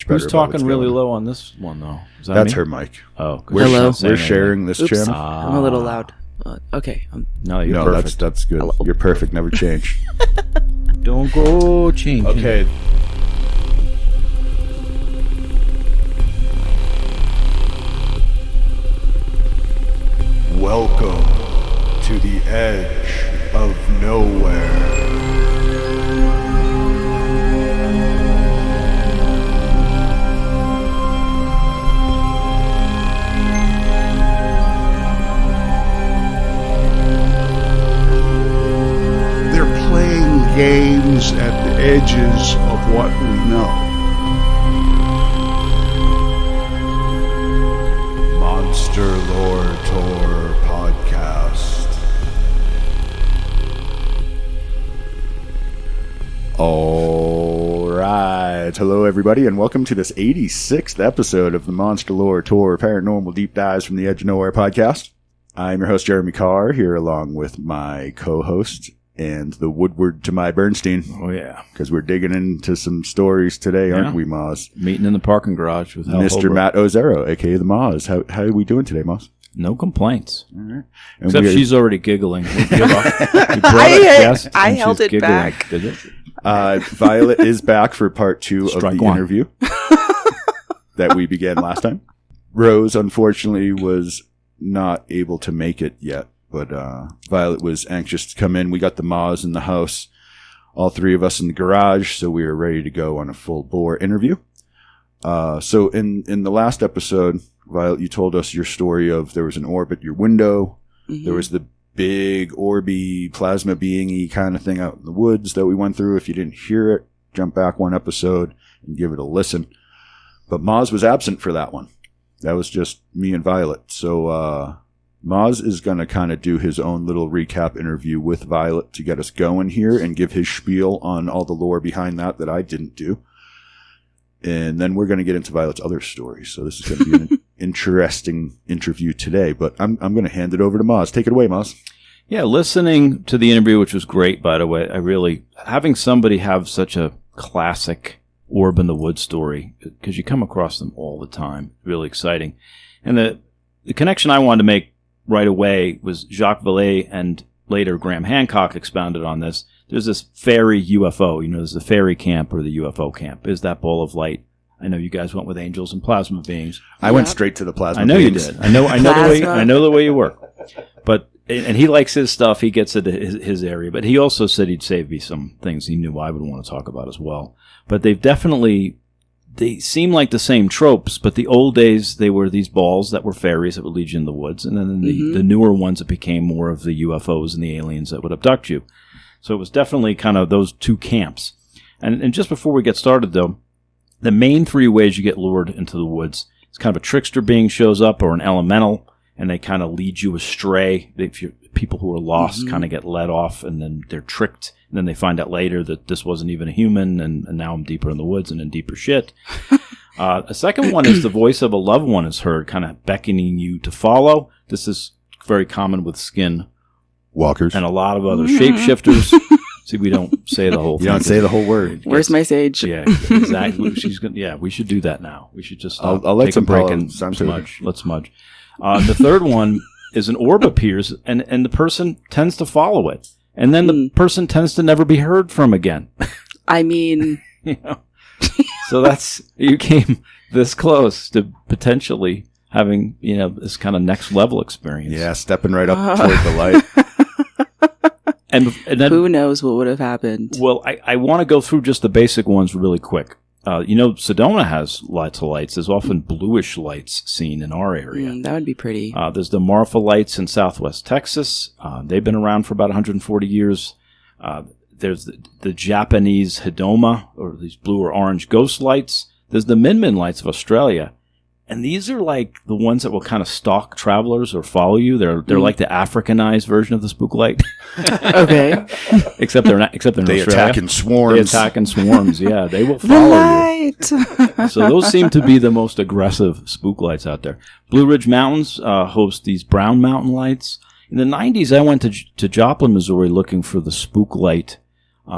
better. Who's talking really low on this one, though? Is that That's me? her mic. Oh, Hello. We're sharing this channel. I'm a little loud. Okay. No, you're No, perfect. that's good. Hello. You're perfect. Never change. Don't go changing. Okay. Welcome to the edge of nowhere. They're playing games at the edges of what we know. Monster Lore Tour Podcast. All right. Hello, everybody, and welcome to this 86th episode of the Monster Lore Tour Paranormal Deep Dives from the Edge of Nowhere podcast. I'm your host, Jeremy Carr, here along with my co-host and the Woodward to my Bernstein. Oh, yeah. Because we're digging into some stories today, aren't we, Moz? Meeting in the parking garage with Hal Mr. Holbrook. Matt Ozero, a.k.a. the Moz. How are we doing today, Moz? No complaints. All right. And Except we are- she's already giggling. You brought a guest I and held she's it giggling. back. Did it? Violet is back for part 2 Strike of the one. interview that we began last time. Rose, unfortunately, was not able to make it yet, but Violet was anxious to come in. We got the Moz in the house, all three of us in the garage, so we were ready to go on a full-bore interview. So in the last episode, Violet, you told us your story of there was an orb at your window. Mhm. There was the big orby plasma being-y kind of thing out in the woods that we went through. If you didn't hear it, jump back one episode and give it a listen. But Moz was absent for that one. That was just me and Violet. So Moz is going to kind of do his own little recap interview with Violet to get us going here and give his spiel on all the lore behind that I didn't do. And then we're going to get into Violet's other stories. So this is going to be an interesting interview today. But I'm going to hand it over to Moz. Take it away, Moz. Yeah, listening to the interview, which was great, by the way, having somebody have such a classic Orb in the Wood story, because you come across them all the time, really exciting. And the connection I wanted to make right away was Jacques Vallée and later Graham Hancock expounded on this. There's this fairy UFO, there's the fairy camp or the UFO camp. Is that ball of light? I know you guys went with angels and plasma beings. I went straight to the plasma. I know beings. you did. I know the way you work. But and he likes his stuff. He gets into his area. But he also said he'd save me some things he knew I would want to talk about as well. But they seem like the same tropes. But the old days, they were these balls that were fairies that would lead you in the woods, and then the newer ones that became more of the UFOs and the aliens that would abduct you. So it was definitely kind of those two camps. And just before we get started, though, the main three ways you get lured into the woods is kind of a trickster being shows up or an elemental, and they kind of lead you astray. People who are lost kind of get led off, and then they're tricked, and then they find out later that this wasn't even a human, and now I'm deeper in the woods and in deeper shit. A second one is the voice of a loved one is heard, kind of beckoning you to follow. This is very common with skin Walkers. and a lot of other shapeshifters. See, we don't say the whole thing. You don't say the whole word. Where's my sage? Yeah, exactly. We should do that now. We should just I'll let take some a break Paul and smudge. smudge. Let's smudge. The third one is an orb appears, and the person tends to follow it, and then the person tends to never be heard from again. I mean, So you came this close to potentially having this kind of next level experience. Yeah, stepping right up toward the light. and then who knows what would have happened? Well, I want to go through just the basic ones really quick. Sedona has lots of lights. There's often bluish lights seen in our area. That would be pretty. There's the Marfa lights in southwest Texas. They've been around for about 140 years. There's the Japanese Hidoma, or these blue or orange ghost lights. There's the Min Min lights of Australia. And these are like the ones that will kind of stalk travelers or follow you. They're like the Africanized version of the spook light. Okay. except they're not. Except they're in They Australia. attack in swarms. They attack in swarms. Yeah, they will The follow light. you. So those seem to be the most aggressive spook lights out there. Blue Ridge Mountains host these brown mountain lights. In the 90s, I went to Joplin, Missouri, looking for the spook light.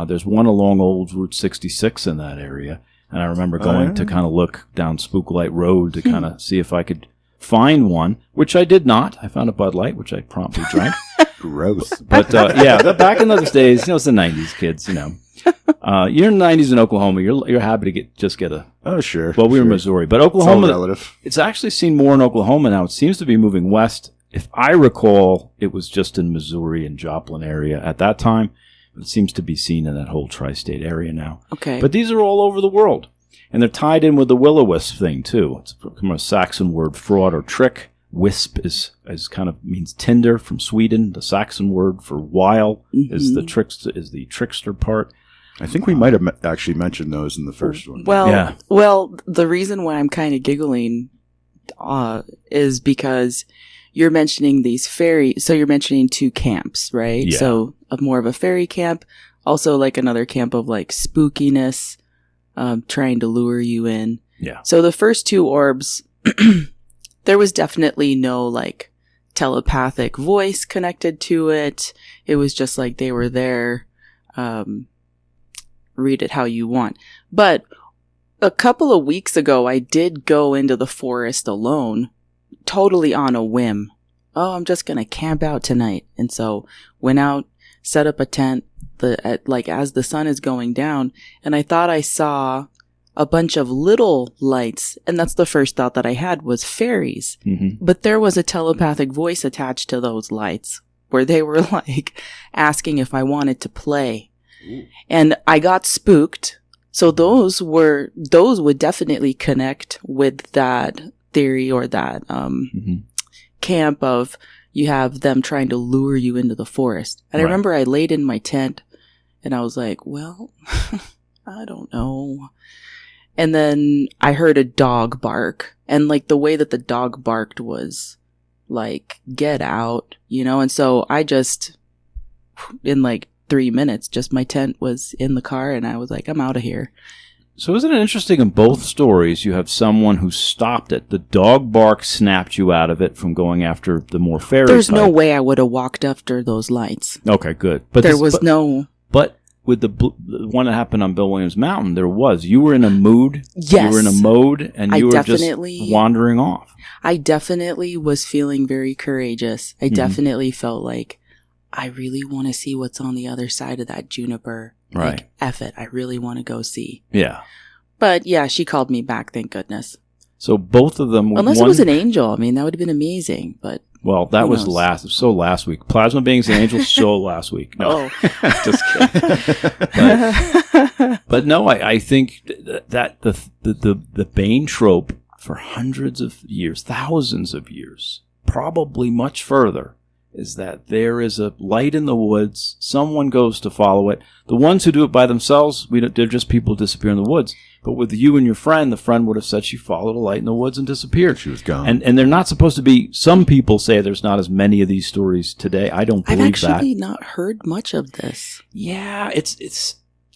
There's one along Old Route 66 in that area. And I remember going to kind of look down Spooklight Road to kind of see if I could find one, which I did not. I found a Bud Light, which I promptly drank. Gross. But back in those days, it's the 90s, kids, you're in the 90s in Oklahoma, you're happy to get a... Oh, sure. Well, we were in Missouri, but Oklahoma, it's all relative. It's actually seen more in Oklahoma now. It seems to be moving west. If I recall, it was just in Missouri and Joplin area at that time. It seems to be seen in that whole tri-state area now. Okay. But these are all over the world. And they're tied in with the will-o-wisp thing, too. It's from a Saxon word, fraud or trick. Wisp is kind of means tinder from Sweden. The Saxon word for wile is the trickster part. I think we might have actually mentioned those in the first one. Well, the reason why I'm kind of giggling is because you're mentioning these fairies. So you're mentioning 2 camps, right? Yeah. So more of a fairy camp, also like another camp of like spookiness, trying to lure you in. Yeah. So the first 2 orbs, there was definitely no like telepathic voice connected to it. It was just like they were there. Read it how you want. But a couple of weeks ago, I did go into the forest alone, totally on a whim. Oh, I'm just going to camp out tonight. And so went out, set up a tent as the sun is going down. And I thought I saw a bunch of little lights. And that's the first thought that I had was fairies. Mm-hmm. But there was a telepathic voice attached to those lights where they were like asking if I wanted to play. Ooh. And I got spooked. So those would definitely connect with that theory or that camp of you have them trying to lure you into the forest. And I remember I laid in my tent and I was like, well, I don't know. And then I heard a dog bark, and like the way that the dog barked was like, get out, and so I just, in like 3 minutes, just my tent was in the car and I was like, I'm out of here. So isn't it interesting in both stories you have someone who stopped it? The dog bark snapped you out of it from going after the more fairy There's type. no way I would have walked after those lights. Okay, good. But But with the one that happened on Bill Williams Mountain, you were in a mood. Yes. You were in a mode and you were just wandering off. I definitely was feeling very courageous. I definitely felt like I really want to see what's on the other side of that juniper. Right. Like, F it. I really want to go see. Yeah. But yeah, she called me back, thank goodness. So both of them... Unless it was an angel. I mean, that would have been amazing, but... Well, that was last week. Plasma beings and angels, last week. No, just kidding. But no, I think that the Bane trope for hundreds of years, thousands of years, probably much further, is that there is a light in the woods. Someone goes to follow it. The ones who do it by themselves, they're just people who disappear in the woods. But with you and your friend, the friend would have said she followed a light in the woods and disappeared. She was gone. And they're not supposed to be... Some people say there's not as many of these stories today. I don't believe that. I've actually not heard much of this. Yeah, it's...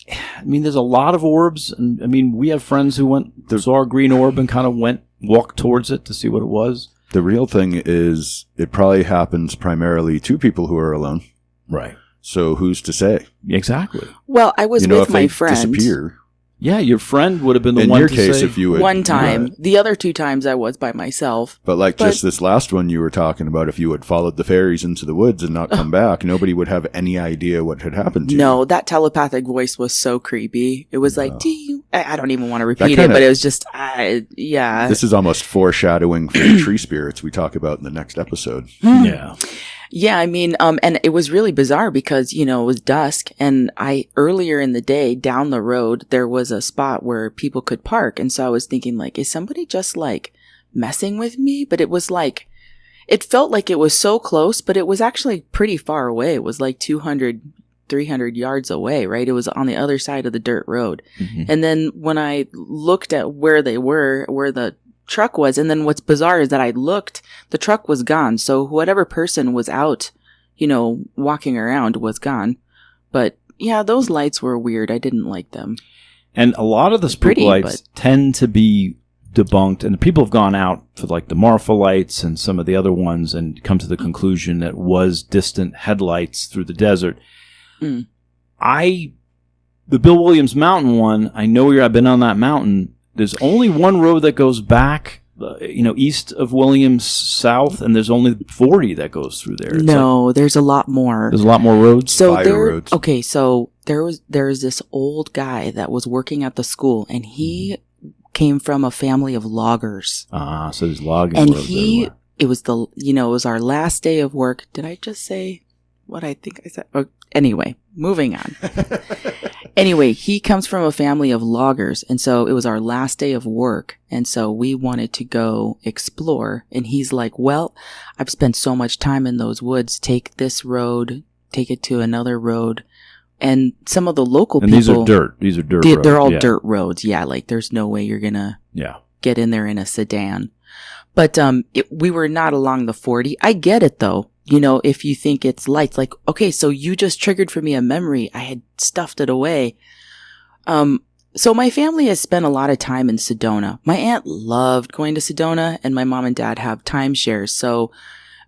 I mean, there's a lot of orbs. And I mean, we have friends who saw a green orb and kind of walked towards it to see what it was. The real thing is it probably happens primarily to people who are alone. Right. So who's to say? Exactly. Well, I was with my friend. Disappear. Yeah, your friend would have been the one to say. In your case, if you would. One time. Right. The other 2 times I was by myself. But just this last one you were talking about, if you had followed the fairies into the woods and not come back, nobody would have any idea what had happened to you. No, that telepathic voice was so creepy. It was like, do you... I don't even want to repeat it, but it was just, yeah. This is almost foreshadowing for the tree spirits we talk about in the next episode. Yeah. Yeah, I mean, and it was really bizarre because, it was dusk, and earlier in the day, down the road, there was a spot where people could park, and so I was thinking, like, is somebody just, like, messing with me? But it was like, it felt like it was so close, but it was actually pretty far away. It was like 200, 300 yards away, right? It was on the other side of the dirt road. Mm-hmm. And then when I looked at where they were, where the truck was, and then what's bizarre is that I looked, the truck was gone. So whatever person was out, walking around was gone. But yeah, those lights were weird. I didn't like them. And a lot of the spook lights tend to be debunked, and people have gone out for like the Marfa lights and some of the other ones and come to the conclusion that it was distant headlights through the desert. I the Bill Williams Mountain one, I know I've been on that mountain. There's only one road that goes back, east of Williams south, and there's only 40 that goes through there. There's a lot more. There's a lot more roads. So roads. Okay, so there's this old guy that was working at the school, and he came from a family of loggers. So there's logging and roads everywhere. It was our last day of work. Did I just say what I think I said? Oh, anyway, moving on. Anyway, he comes from a family of loggers, and so it was our last day of work, and so we wanted to go explore, and he's like, well, I've spent so much time in those woods, take this road, take it to another road, and some of the local people... And these are dirt roads. They're all dirt roads, yeah, like there's no way you're gonna get in there in a sedan. But we were not along the 40. I get it, though. If you think it's lights, like, okay, so you just triggered for me a memory. I had stuffed it away. So my family has spent a lot of time in Sedona. My aunt loved going to Sedona, and my mom and dad have timeshares. So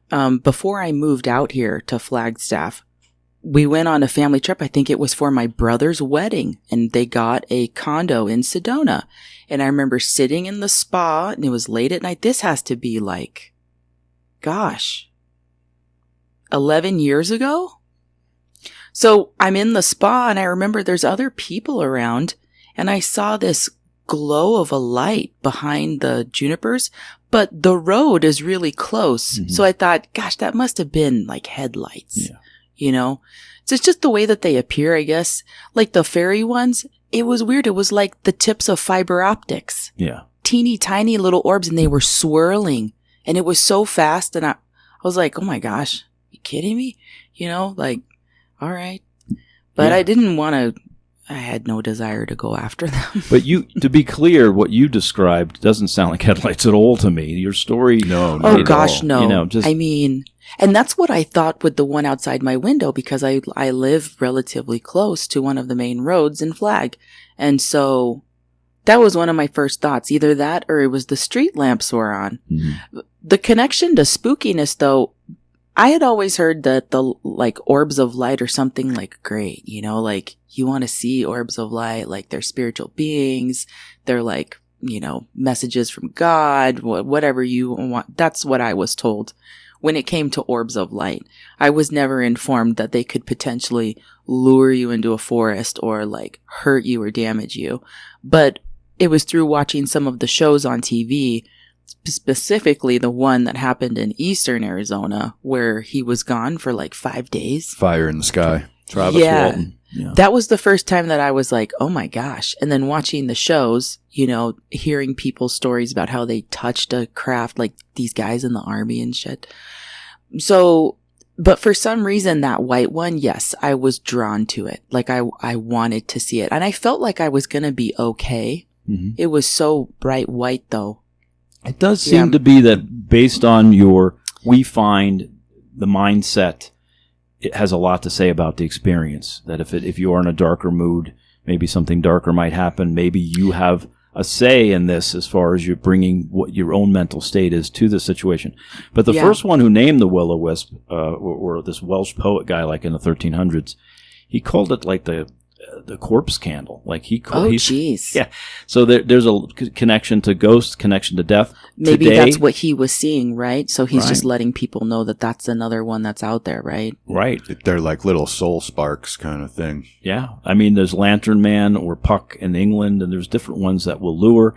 before I moved out here to Flagstaff, we went on a family trip. I think it was for my brother's wedding, and they got a condo in Sedona. And I remember sitting in the spa, and it was late at night. This has to be 11 years ago? So I'm in the spa, and I remember there's other people around, and I saw this glow of a light behind the junipers, but the road is really close. Mm-hmm. So I thought, gosh, that must have been headlights. Yeah. So it's just the way that they appear, I guess. Like the fairy ones, it was weird. It was like the tips of fiber optics. Yeah. Teeny tiny little orbs, and they were swirling, and it was so fast, and I was like, oh my gosh. Kidding me? All right. But I didn't want to, I had no desire to go after them. But to be clear, what you described doesn't sound like headlights at all to me. Your story. No. Oh gosh, no. And that's what I thought with the one outside my window, because I live relatively close to one of the main roads in Flag. And so that was one of my first thoughts. Either that or it was the street lamps were on. Mm-hmm. The connection to spookiness, though, I had always heard that the orbs of light or something great, you want to see orbs of light, they're spiritual beings. They're messages from God, whatever you want. That's what I was told when it came to orbs of light. I was never informed that they could potentially lure you into a forest or hurt you or damage you. But it was through watching some of the shows on TV, specifically the one that happened in eastern Arizona, where he was gone for 5 days. Fire in the Sky. Travis Walton. Yeah. That was the first time that I was like, oh my gosh. And then watching the shows, hearing people's stories about how they touched a craft, like these guys in the army and shit. So, but for some reason, that white one, yes, I was drawn to it. I wanted to see it. And I felt like I was going to be okay. Mm-hmm. It was so bright white, though. It does seem to be that based on we find the mindset, it has a lot to say about the experience. That if you are in a darker mood, maybe something darker might happen. Maybe you have a say in this as far as you're bringing what your own mental state is to the situation. But the first one who named the will-o-wisp, or this Welsh poet guy in the 1300s, he called it the corpse candle. Jeez. Yeah. So there's a connection to ghosts, connection to death. Maybe that's what he was seeing, right? So he's just letting people know that that's another one that's out there, right? Right. They're like little soul sparks kind of thing. Yeah. I mean, there's Lantern Man or Puck in England, and there's different ones that will lure.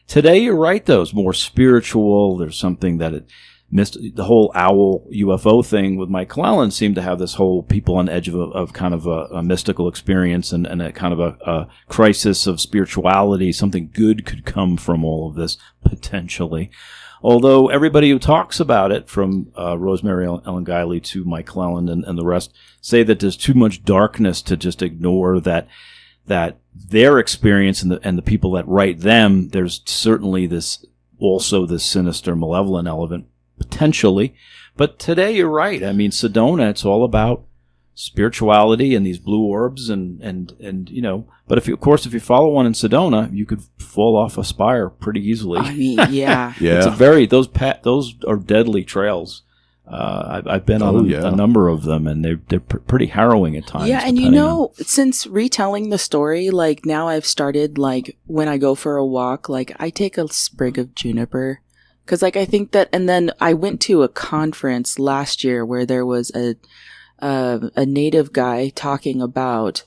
Today, you're right, though. It's more spiritual. There's something that it missed. The whole owl UFO thing with Mike Clellan seemed to have this whole people on edge of kind of a mystical experience and a kind of a crisis of spirituality. Something good could come from all of this, potentially. Although everybody who talks about it, from Rosemary Ellen Guiley to Mike Clellan and the rest, say that there's too much darkness to just ignore that their experience and the people that write them, there's certainly this sinister, malevolent element, potentially. But today, you're right. I mean, Sedona, it's all about spirituality and these blue orbs and but if you follow one in Sedona, you could fall off a spire pretty easily. I mean, yeah. Yeah. It's those are deadly trails. I've been on a number of them, and they're pretty harrowing at times. Yeah, and since retelling the story, like now I've started, like when I go for a walk, like I take a sprig of juniper, because like I think that, and then I went to a conference last year where there was a native guy talking about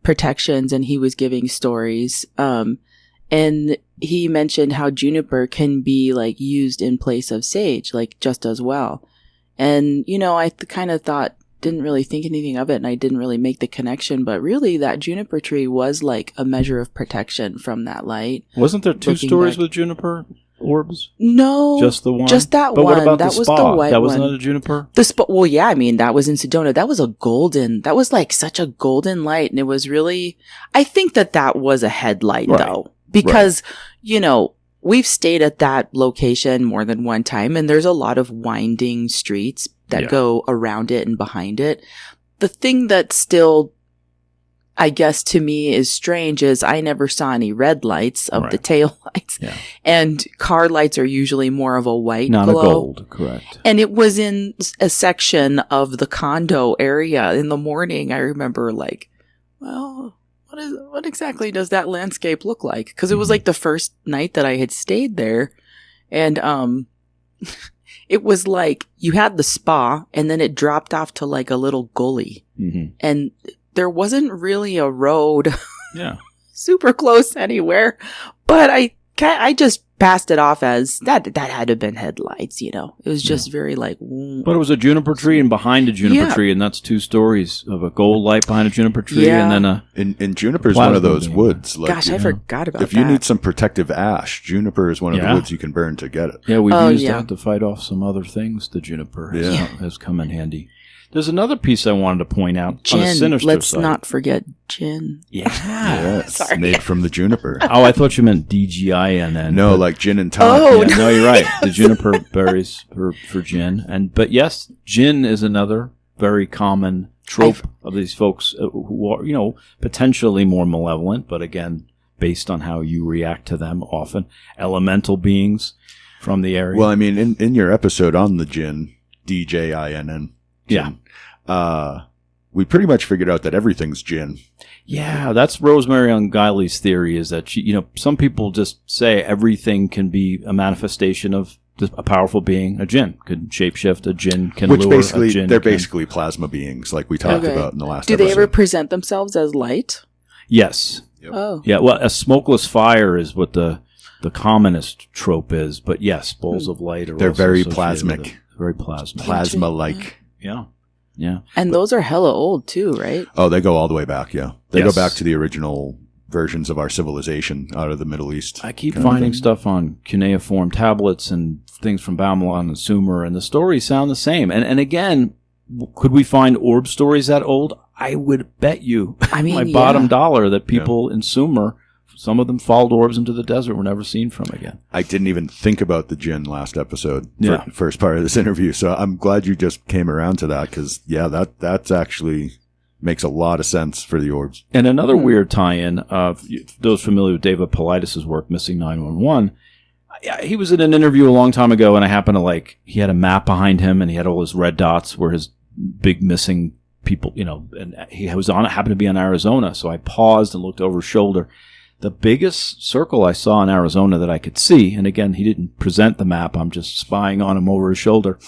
protections, and he was giving stories, and he mentioned how juniper can be like used in place of sage, like just as well. And, I kind of didn't really think anything of it, and I didn't really make the connection, but really that juniper tree was like a measure of protection from that light. Wasn't there two stories with juniper orbs? No. Just the one? Just that but one. What about that the was spa? the white that was one. not a juniper? The spa, well, yeah, I mean, that was in Sedona. That was like such a golden light, and it was really, I think that was a headlight though. Because, we've stayed at that location more than one time, and there's a lot of winding streets that go around it and behind it. The thing that still, I guess, to me is strange is I never saw any red lights of the tail lights. Yeah. And car lights are usually more of a white Not glow. a gold, correct. And it was in a section of the condo area in the morning. I remember like, well, what exactly does that landscape look like? Because it was like the first night that I had stayed there, and it was like you had the spa, and then it dropped off to like a little gully, and there wasn't really a road, super close anywhere. But I just passed it off as that had to have been headlights, It was just very like... But it was a juniper tree and behind a juniper tree, and that's two stories of a gold light behind a juniper tree, and then a... And juniper is one of those woods. Like, gosh, I forgot about that. If you need some protective ash, juniper is one of the woods you can burn to get it. Yeah, we've used that to fight off some other things. The juniper has come in handy. There's another piece I wanted to point out on the sinister Let's side. not forget gin. Yeah, it's made from the juniper. Oh, I thought you meant DGIN. No, like gin and tonic. Oh, no, you're right. The juniper berries for gin. But yes, gin is another very common trope of these folks who are, potentially more malevolent, but again, based on how you react to them, often elemental beings from the area. Well, I mean, in your episode on the gin, DJINN. Gin, we pretty much figured out that everything's gin. Yeah, that's Rosemary Unguiley's theory, is that some people just say everything can be a manifestation of a powerful being. A jinn could shapeshift. A jinn can Which lure. Basically, a jinn they're basically plasma beings, like we talked about in the last episode. Do they ever present themselves as light? Yes. Yep. Oh. Yeah. Well, a smokeless fire is what the commonest trope is, but yes, balls of light are. They're also very associated with plasmic. Very plasmic. Plasma-like. Yeah. And those are hella old too, right? Oh, they go all the way back, They go back to the original versions of our civilization out of the Middle East. I keep finding stuff on cuneiform tablets and things from Babylon and Sumer, and the stories sound the same. And again, could we find orb stories that old? I would bet you my bottom dollar that people in Sumer, some of them followed orbs into the desert, were never seen from again. I didn't even think about the jinn last episode, first part of this interview. So I'm glad you just came around to that, because that's actually makes a lot of sense for the orbs. And another weird tie-in, those familiar with David Paulides' work, Missing 911, he was in an interview a long time ago, and I happened to he had a map behind him, and he had all his red dots where his big missing people, and he was happened to be in Arizona. So I paused and looked over his shoulder. The biggest circle I saw in Arizona that I could see, and again, he didn't present the map, I'm just spying on him over his shoulder,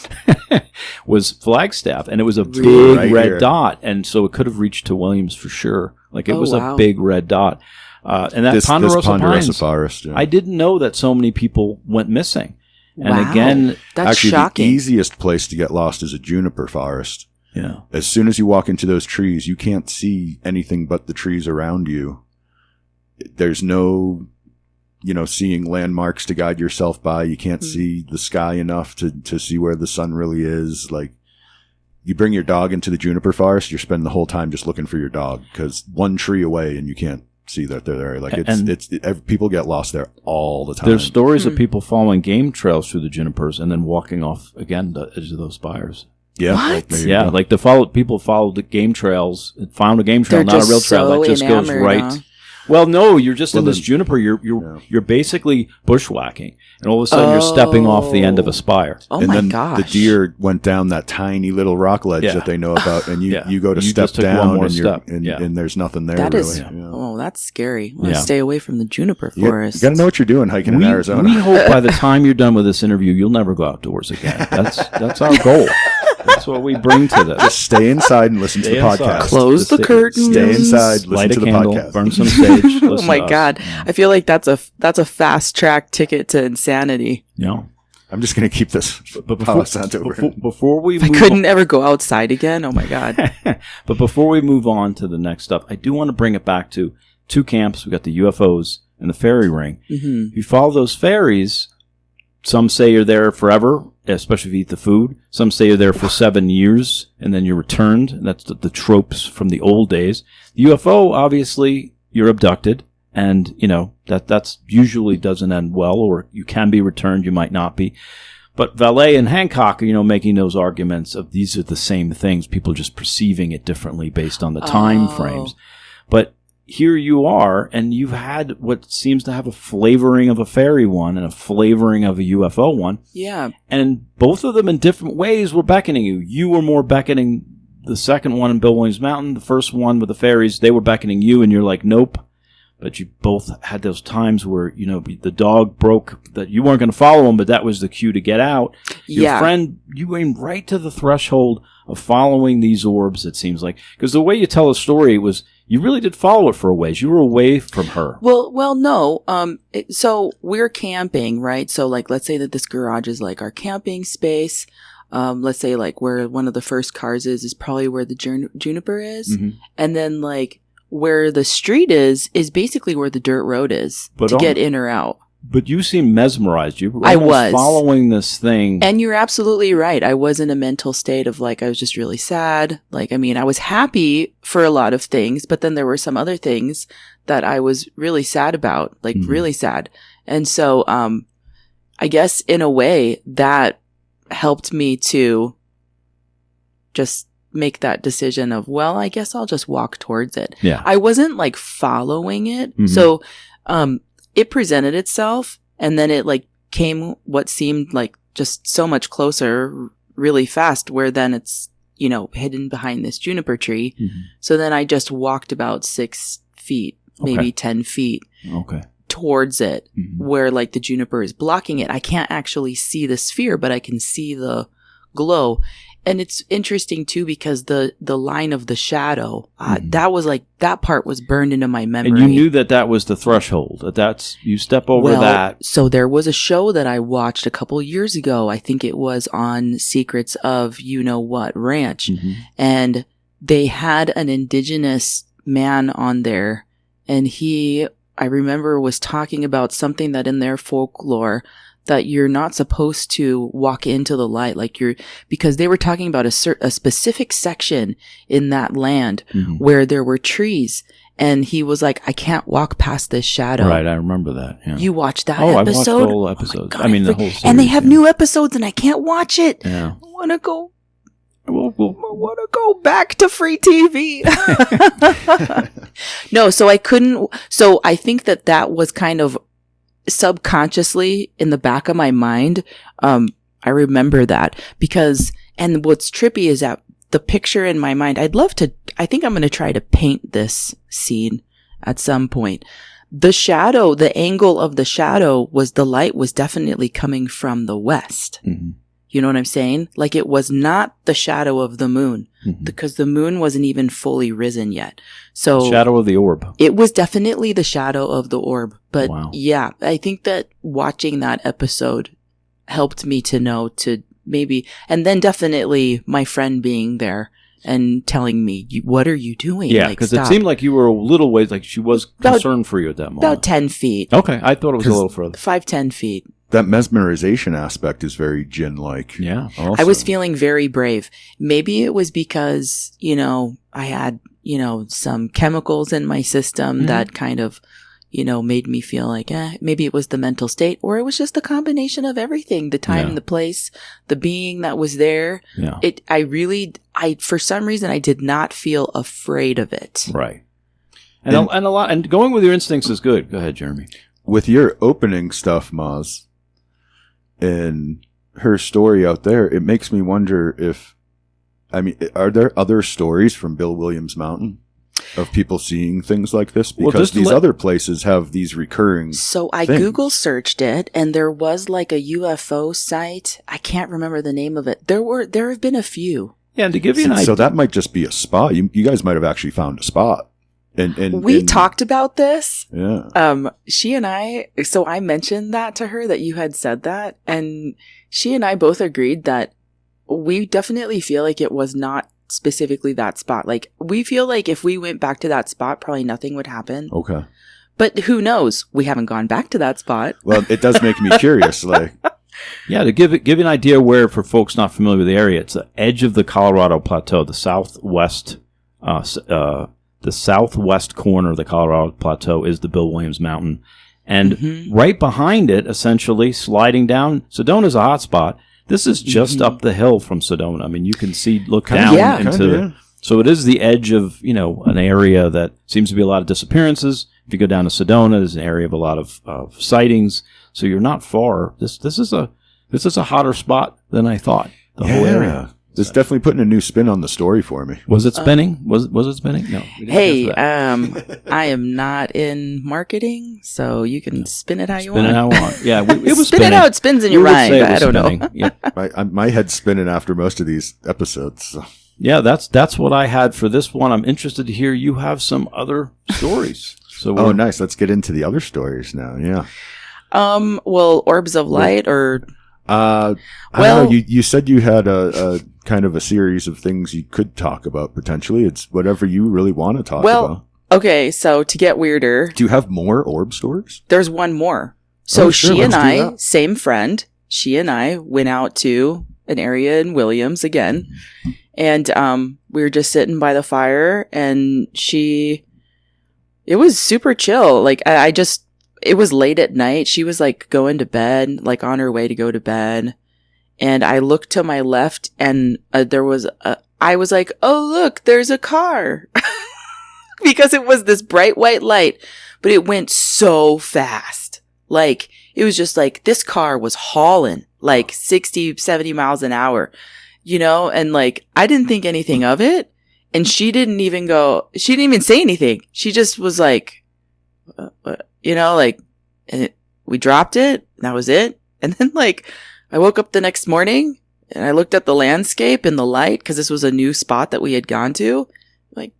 was Flagstaff. And it was a big red dot. And so it could have reached to Williams for sure. It was a big red dot. And that Ponderosa Pines, forest. I didn't know that so many people went missing. And again, that's actually shocking. The easiest place to get lost is a juniper forest. Yeah. As soon as you walk into those trees, you can't see anything but the trees around you. There's no, seeing landmarks to guide yourself by. You can't see the sky enough to see where the sun really is. You bring your dog into the juniper forest, you're spending the whole time just looking for your dog, because one tree away and you can't see that they're there. People get lost there all the time. There's stories of people following game trails through the junipers and then walking off again the edge of those spires. Yeah. What? People followed the game trails, found a game trail, not a real trail that just goes right. Well, no, you're just Well, in this then- juniper. You're basically bushwhacking, and all of a sudden you're stepping off the end of a spire. Oh and my then gosh. the deer went down that tiny little rock ledge Yeah. that they know about, and you, Yeah. you go to You step just took one down more and, step. and, Yeah. and there's nothing there That really. is, Yeah. oh, that's scary. I want Yeah. to stay away from the juniper You forest. got to know what you're doing hiking in Arizona. We hope by the time you're done with this interview, you'll never go outdoors again. That's our goal. That's what we bring to this. Just stay inside and listen to Stay the inside. podcast. Close the curtains. Stay inside, listen Light to a the candle, podcast. burn some sage. Oh listen my to us. god! I feel like that's a fast track ticket to insanity. You know? I'm just going to keep this But Palo Santo. before we If I move couldn't ever go outside again, oh my god! But before we move on to the next stuff, I do want to bring it back to two camps. We got the UFOs and the fairy ring. hmm If you follow those fairies, some say you're there forever, especially if you eat the food. Some say you're there for 7 years and then you're returned. And that's the tropes from the old days. The UFO, obviously, you're abducted. And, that's usually doesn't end well, or you can be returned, you might not be. But Valet and Hancock, making those arguments of these are the same things, people just perceiving it differently based on the time frames. But here you are, and you've had what seems to have a flavoring of a fairy one and a flavoring of a UFO one. Yeah, And both of them in different ways were beckoning you. You were more beckoning the second one in Bill Williams Mountain. The first one with the fairies, they were beckoning you, and you're like, nope. But you both had those times where, the dog broke, that you weren't going to follow him, but that was the cue to get out. Your yeah. friend, you went right to the threshold of following these orbs, it seems like. Because the way you tell a story was, you really did follow it for a ways. You were away from her. Well, no. So we're camping, right? So, like, let's say that this garage is like our camping space. Let's say like where one of the first cars is probably where the juniper is, Mhm. and then like where the street is basically where the dirt road is But to get in or out. But you seemed mesmerized. You were I almost was. following this thing. And you're absolutely right. I was in a mental state of like, I was just really sad. Like, I mean, I was happy for a lot of things, but then there were some other things that I was really sad about, like Mhm. really sad. And so, I guess in a way that helped me to just make that decision of, well, I guess I'll just walk towards it. Yeah. I wasn't like following it. Mhm. So, it presented itself, and then it like came what seemed like just so much closer really fast, where then it's, hidden behind this juniper tree. Mhm. So then I just walked about 6 feet, maybe Okay. 10 feet Okay. towards it, Mhm. where like the juniper is blocking it. I can't actually see the sphere, but I can see the glow. And it's interesting too, because the line of the shadow, Mhm. that was like, that part was burned into my memory. And you knew that was the threshold. That's you step over that. So there was a show that I watched a couple years ago. I think it was on Secrets of You Know What Ranch. Mhm. And they had an indigenous man on there. And I remember, was talking about something that in their folklore that you're not supposed to walk into the light, because they were talking about a specific section in that land Mhm. where there were trees. And he was like, I can't walk past this shadow. Right, I remember that. Yeah. You watched that I watched episode? the whole Oh my episode. God, I mean, the freak- whole series. And they have yeah. new episodes and I can't watch it. Yeah. I want to go. I want to go back to free TV. No, so I couldn't. So I think that was kind of subconsciously in the back of my mind. I remember that because, and what's trippy is that the picture in my mind, I think I'm going to try to paint this scene at some point. The shadow, the angle of the shadow the light was definitely coming from the west. Mhm. You know what I'm saying? Like, it was not the shadow of the moon, Mhm. because the moon wasn't even fully risen yet. So Shadow of the Orb. it was definitely the shadow of the orb. But Wow. yeah, I think that watching that episode helped me to know to maybe, and then definitely my friend being there and telling me, what are you doing? Yeah, Like, because it stop. seemed like you were a little ways, like she was About- concerned for you at that moment. About 10 feet, Okay, I thought it was a 'Cause- little further. 5-10 feet. That mesmerization aspect is very Jin-like. Yeah. I was feeling very brave. Maybe it was because, I had, some chemicals in my system Mhm. that kind of, made me feel like, maybe it was the mental state, or it was just the combination of everything, the time, Yeah. the place, the being that was there. Yeah. For some reason, I did not feel afraid of it. Right. And a lot, and going with your instincts is good. Go ahead, Jeremy. With your opening stuff, Moz, and her story out there, it makes me wonder are there other stories from Bill Williams Mountain of people seeing things like this? Because these other places have these recurring So I things. Google searched it, and there was like a UFO site. I can't remember the name of it. There have been a few. Yeah, and to give you an idea. So that might just be a spot. You guys might have actually found a spot. And We talked about this. Yeah. She and I mentioned that to her, that you had said that, and she and I both agreed that we definitely feel like it was not specifically that spot. Like, we feel like if we went back to that spot, probably nothing would happen. Okay. But who knows? We haven't gone back to that spot. Well, it does make me curious. Like, Yeah, to give you an idea where, for folks not familiar with the area, it's the edge of the Colorado Plateau, the southwest corner of the Colorado Plateau is the Bill Williams Mountain. And right behind it, essentially, sliding down, Sedona's a hot spot. This is just up the hill from Sedona. I mean, you can look down into... So it is the edge of, an area that seems to be a lot of disappearances. If you go down to Sedona, there's an area of a lot of sightings. So you're not far. This is a hotter spot than I thought. The whole area. It's definitely putting a new spin on the story for me. Was it spinning? Was it spinning? No. Hey, I am not in marketing, so you can spin it how you want. Spin it how you want. Yeah, it was spin spinning. it how it spins in your mind. I don't know. Yeah. My head's spinning after most of these episodes. So. Yeah, that's what I had for this one. I'm interested to hear you have some other stories. So nice. Let's get into the other stories now. Yeah. Well, Orbs of Light or... I don't know. You said you had a kind of a series of things you could talk about potentially. It's whatever you really want to talk about. Okay, so to get weirder... Do you have more orb stories? There's one more. So sure, she and let's do I, that. same friend, she and I went out to an area in Williams again. And we were just sitting by the fire, and it was super chill. Like, it was late at night. She was like going to bed, like on her way to go to bed. And I looked to my left, and I was like, oh, look, there's a car. Because it was this bright white light, but it went so fast. Like, it was just like, this car was hauling like 60, 70 miles an hour, and like, I didn't think anything of it. And she didn't even say anything. She just was like, we dropped it. And that was it. And then like, I woke up the next morning and I looked at the landscape and the light, because this was a new spot that we had gone to. Like,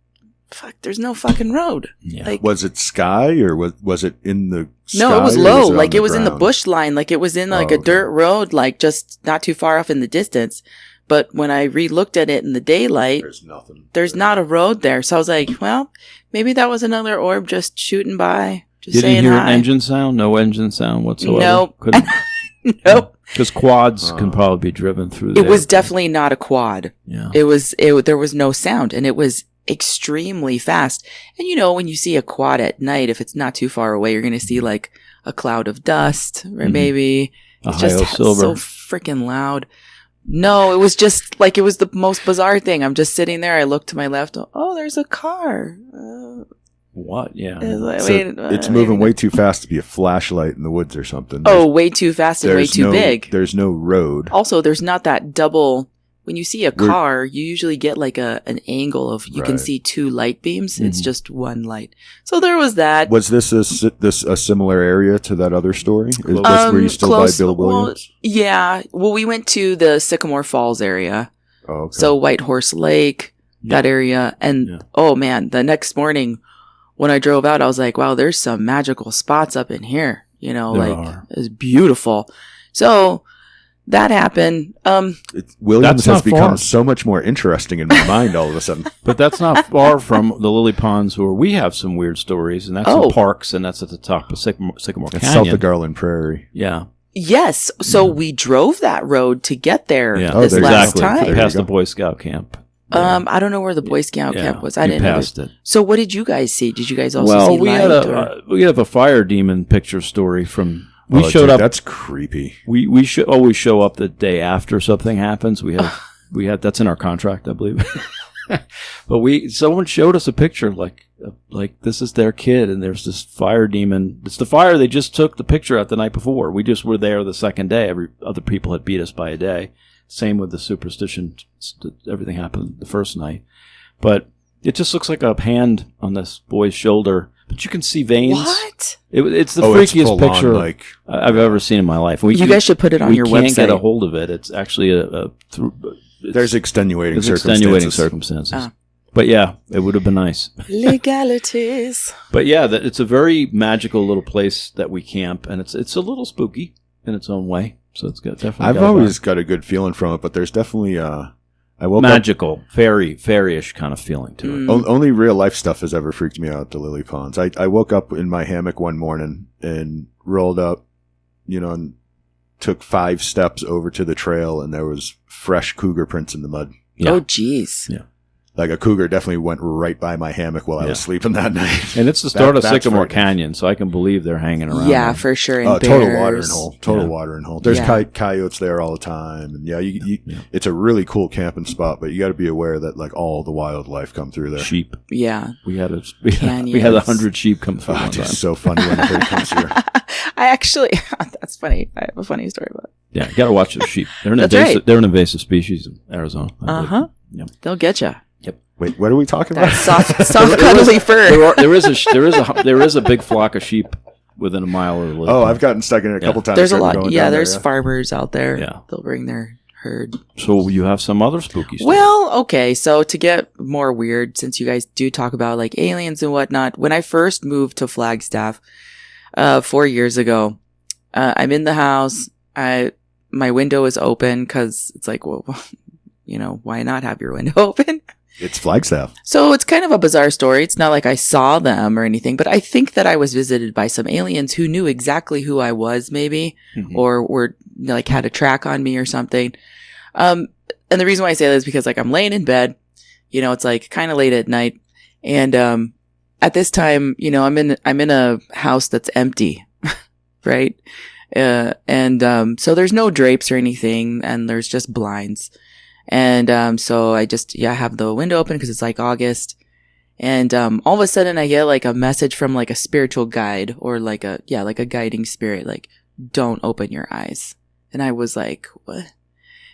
fuck, there's no fucking road. Yeah. Like, Was it sky or was it in the sky? no, it was or low. on Like, the it was in the ground? bush line. Like, it was in like Oh, a dirt road, like just not too far off in the distance. But when I re-looked at it in the daylight, There's nothing. there's not a road there. So I was like, well, maybe that was another orb just shooting by, just You didn't saying hear hi. an engine sound? No engine sound whatsoever? Nope. Nope. Because quads can probably be driven through there. It was definitely not a quad. Yeah. There was no sound, and it was extremely fast. And when you see a quad at night, if it's not too far away, you're going to see like a cloud of dust, or maybe it's just silver. so freaking loud. No, it was just like, it was the most bizarre thing. I'm just sitting there. I look to my left. Oh, there's a car. What? Yeah. It's moving way too fast to be a flashlight in the woods or something. Oh, way too fast and way too big. There's no road. Also, there's not that double. When you see a car, you usually get like an angle of, you can Right. see two light beams. It's just one light. So there was that. Was this a similar area to that other story? Were you still close. by Bill Williams? Well, yeah. Well, we went to the Sycamore Falls area. Oh, okay. So White Horse Lake, that area. And oh man, the next morning when I drove out, I was like, wow, there's some magical spots up in here. There are. It's beautiful. So that happened. Williams That's not has become far. so much more interesting in my mind all of a sudden. But that's not far from the Lily Ponds, where we have some weird stories, and that's in parks, and that's at the top of Sycamore It's Canyon. south of Garland Prairie. Yeah. Yes. So we drove that road to get there Yeah. this there's last exactly. time. There Past you the go. Boy Scout camp. I don't know where the Boy Scout camp was. I didn't know. Passed it. So what did you guys see? Did you guys also Well, see we light? had we have a fire demon picture story from. We Oh, showed dude, up. That's creepy. We always show up the day after something happens. We had that's in our contract, I believe. But someone showed us a picture like this is their kid, and there's this fire demon. It's the fire they just took the picture at the night before. We just were there the second day. Other people had beat us by a day. Same with the superstition. Everything happened the first night. But it just looks like a hand on this boy's shoulder. But you can see veins. What? It's the freakiest picture like, I've ever seen in my life. You guys should put it on your website. We can't get a hold of it. It's actually there's extenuating circumstances. But yeah, it would have been nice. Legalities. But yeah, it's a very magical little place that we camp, and it's a little spooky in its own way. So it's definitely. I've always got a good feeling from it, but there's definitely I woke magical, fairy-ish kind of feeling to it. Only real life stuff has ever freaked me out. The lily ponds. I woke up in my hammock one morning and rolled up, and took 5 steps over to the trail, and there was fresh cougar prints in the mud. Yeah. Oh, jeez. Yeah. Like a cougar definitely went right by my hammock while I was sleeping that night. And it's the start of Sycamore Canyon, so I can believe they're hanging around. Yeah, there. for sure. And total watering hole. Total watering hole. There's coyotes there all the time. And it's a really cool camping spot, but you got to be aware that like all the wildlife come through there. Sheep. Yeah. We had 100 sheep come through. It's so funny when it comes here. I actually, that's funny. I have a funny story about it. Yeah, you got to watch the sheep. They're They're an invasive species in Arizona. Yep. They'll get you. Wait, what are we talking about? Soft cuddly fur. There is a big flock of sheep within a mile of the lake. Oh, I've gotten stuck in it a couple times. There's a lot. Yeah, there's farmers out there. Yeah. They'll bring their herd. So you have some other spooky stuff. Well, okay. So to get more weird, since you guys do talk about like aliens and whatnot, when I first moved to Flagstaff 4 years ago, I'm in the house. My window is open because it's like, well, why not have your window open? It's Flagstaff. So it's kind of a bizarre story. It's not like I saw them or anything, but I think that I was visited by some aliens who knew exactly who I was, maybe, or were like had a track on me or something. And the reason why I say that is because like I'm laying in bed, it's like kind of late at night, and at this time, I'm in a house that's empty, right? And so there's no drapes or anything, and there's just blinds. And so I just have the window open because it's like August, and all of a sudden I get like a message from like a spiritual guide or like a guiding spirit, like, don't open your eyes. And I was like, what?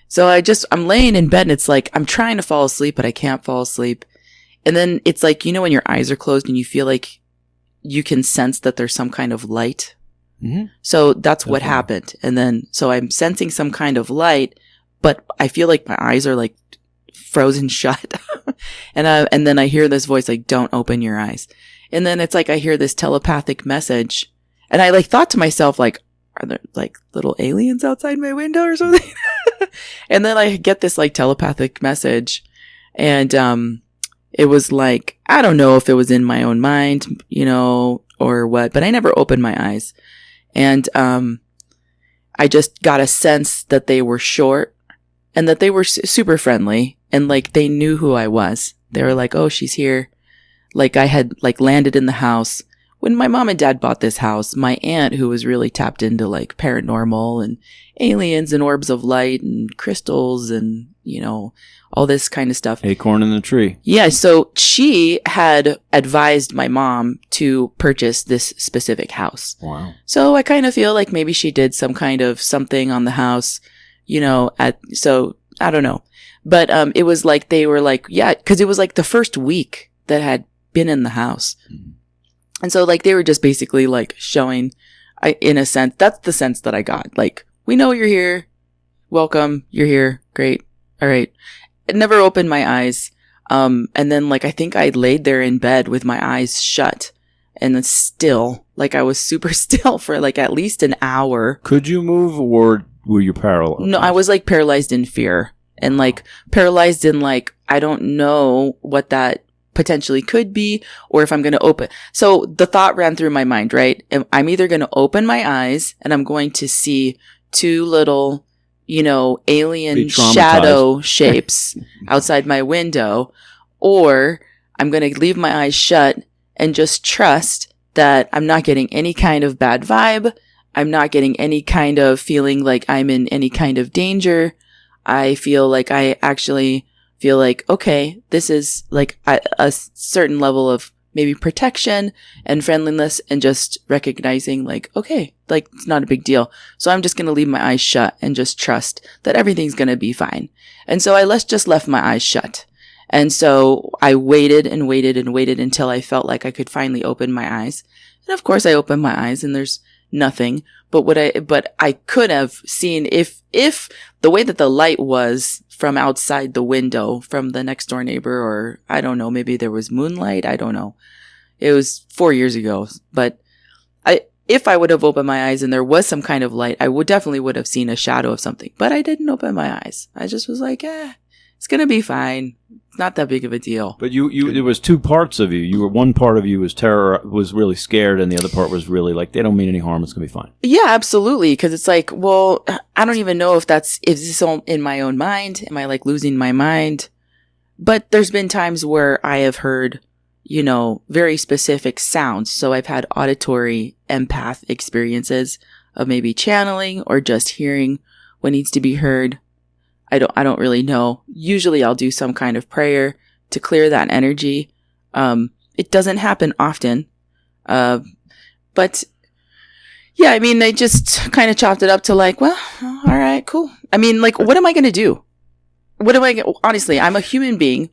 So I'm laying in bed, and it's like I'm trying to fall asleep, but I can't fall asleep. And then it's like, when your eyes are closed and you feel like you can sense that there's some kind of light. Mm-hmm. So that's what happened. And then so I'm sensing some kind of light, but I feel like my eyes are like frozen shut. and then I hear this voice like, don't open your eyes. And then it's like I hear this telepathic message, and I like thought to myself, like, are there like little aliens outside my window or something? And then I get this like telepathic message, and it was like, I don't know if it was in my own mind, or what, but I never opened my eyes. And I just got a sense that they were short, and that they were super friendly, and like they knew who I was. They were like, oh, she's here. Like I had like landed in the house. When my mom and dad bought this house, my aunt, who was really tapped into like paranormal and aliens and orbs of light and crystals and, all this kind of stuff. Acorn in the tree. Yeah. So she had advised my mom to purchase this specific house. Wow. So I kind of feel like maybe she did some kind of something on the house, so I don't know. But it was like they were like, yeah, because it was like the first week that had been in the house. Mm-hmm. And so like they were just basically like showing, in a sense, that's the sense that I got. Like, we know you're here. Welcome. You're here. Great. All right. I never opened my eyes. And then like I think I laid there in bed with my eyes shut, and then still, like I was super still for like at least an hour. Could you move, or were you paralyzed? No, I was like paralyzed in fear, and like paralyzed in like, I don't know what that potentially could be, or if I'm going to open. So the thought ran through my mind, right? I'm either going to open my eyes and I'm going to see 2 little, alien shadow shapes outside my window, or I'm going to leave my eyes shut and just trust that I'm not getting any kind of bad vibe. I'm not getting any kind of feeling like I'm in any kind of danger. I feel like I actually feel like, okay, this is like a certain level of maybe protection and friendliness, and just recognizing like, okay, like it's not a big deal. So I'm just going to leave my eyes shut and just trust that everything's going to be fine. And so I just left my eyes shut. And so I waited and waited and waited until I felt like I could finally open my eyes. And of course I opened my eyes and there's nothing. But I could have seen if the way that the light was from outside the window from the next door neighbor, or I don't know, maybe there was moonlight. I don't know. It was 4 years ago, but if I would have opened my eyes and there was some kind of light, I definitely would have seen a shadow of something, but I didn't open my eyes. I just was like, it's going to be fine. It's not that big of a deal. But there was two parts of you. One part of you was really scared, and the other part was really like, they don't mean any harm. It's going to be fine. Yeah, absolutely. Because it's like, well, I don't even know if is this all in my own mind? Am I like losing my mind? But there's been times where I have heard, very specific sounds. So I've had auditory empath experiences of maybe channeling or just hearing what needs to be heard. I don't really know. Usually I'll do some kind of prayer to clear that energy. It doesn't happen often. But yeah, I mean, I just kind of chopped it up to like, well, all right, cool. I mean, like, what am I going to do? Honestly, I'm a human being.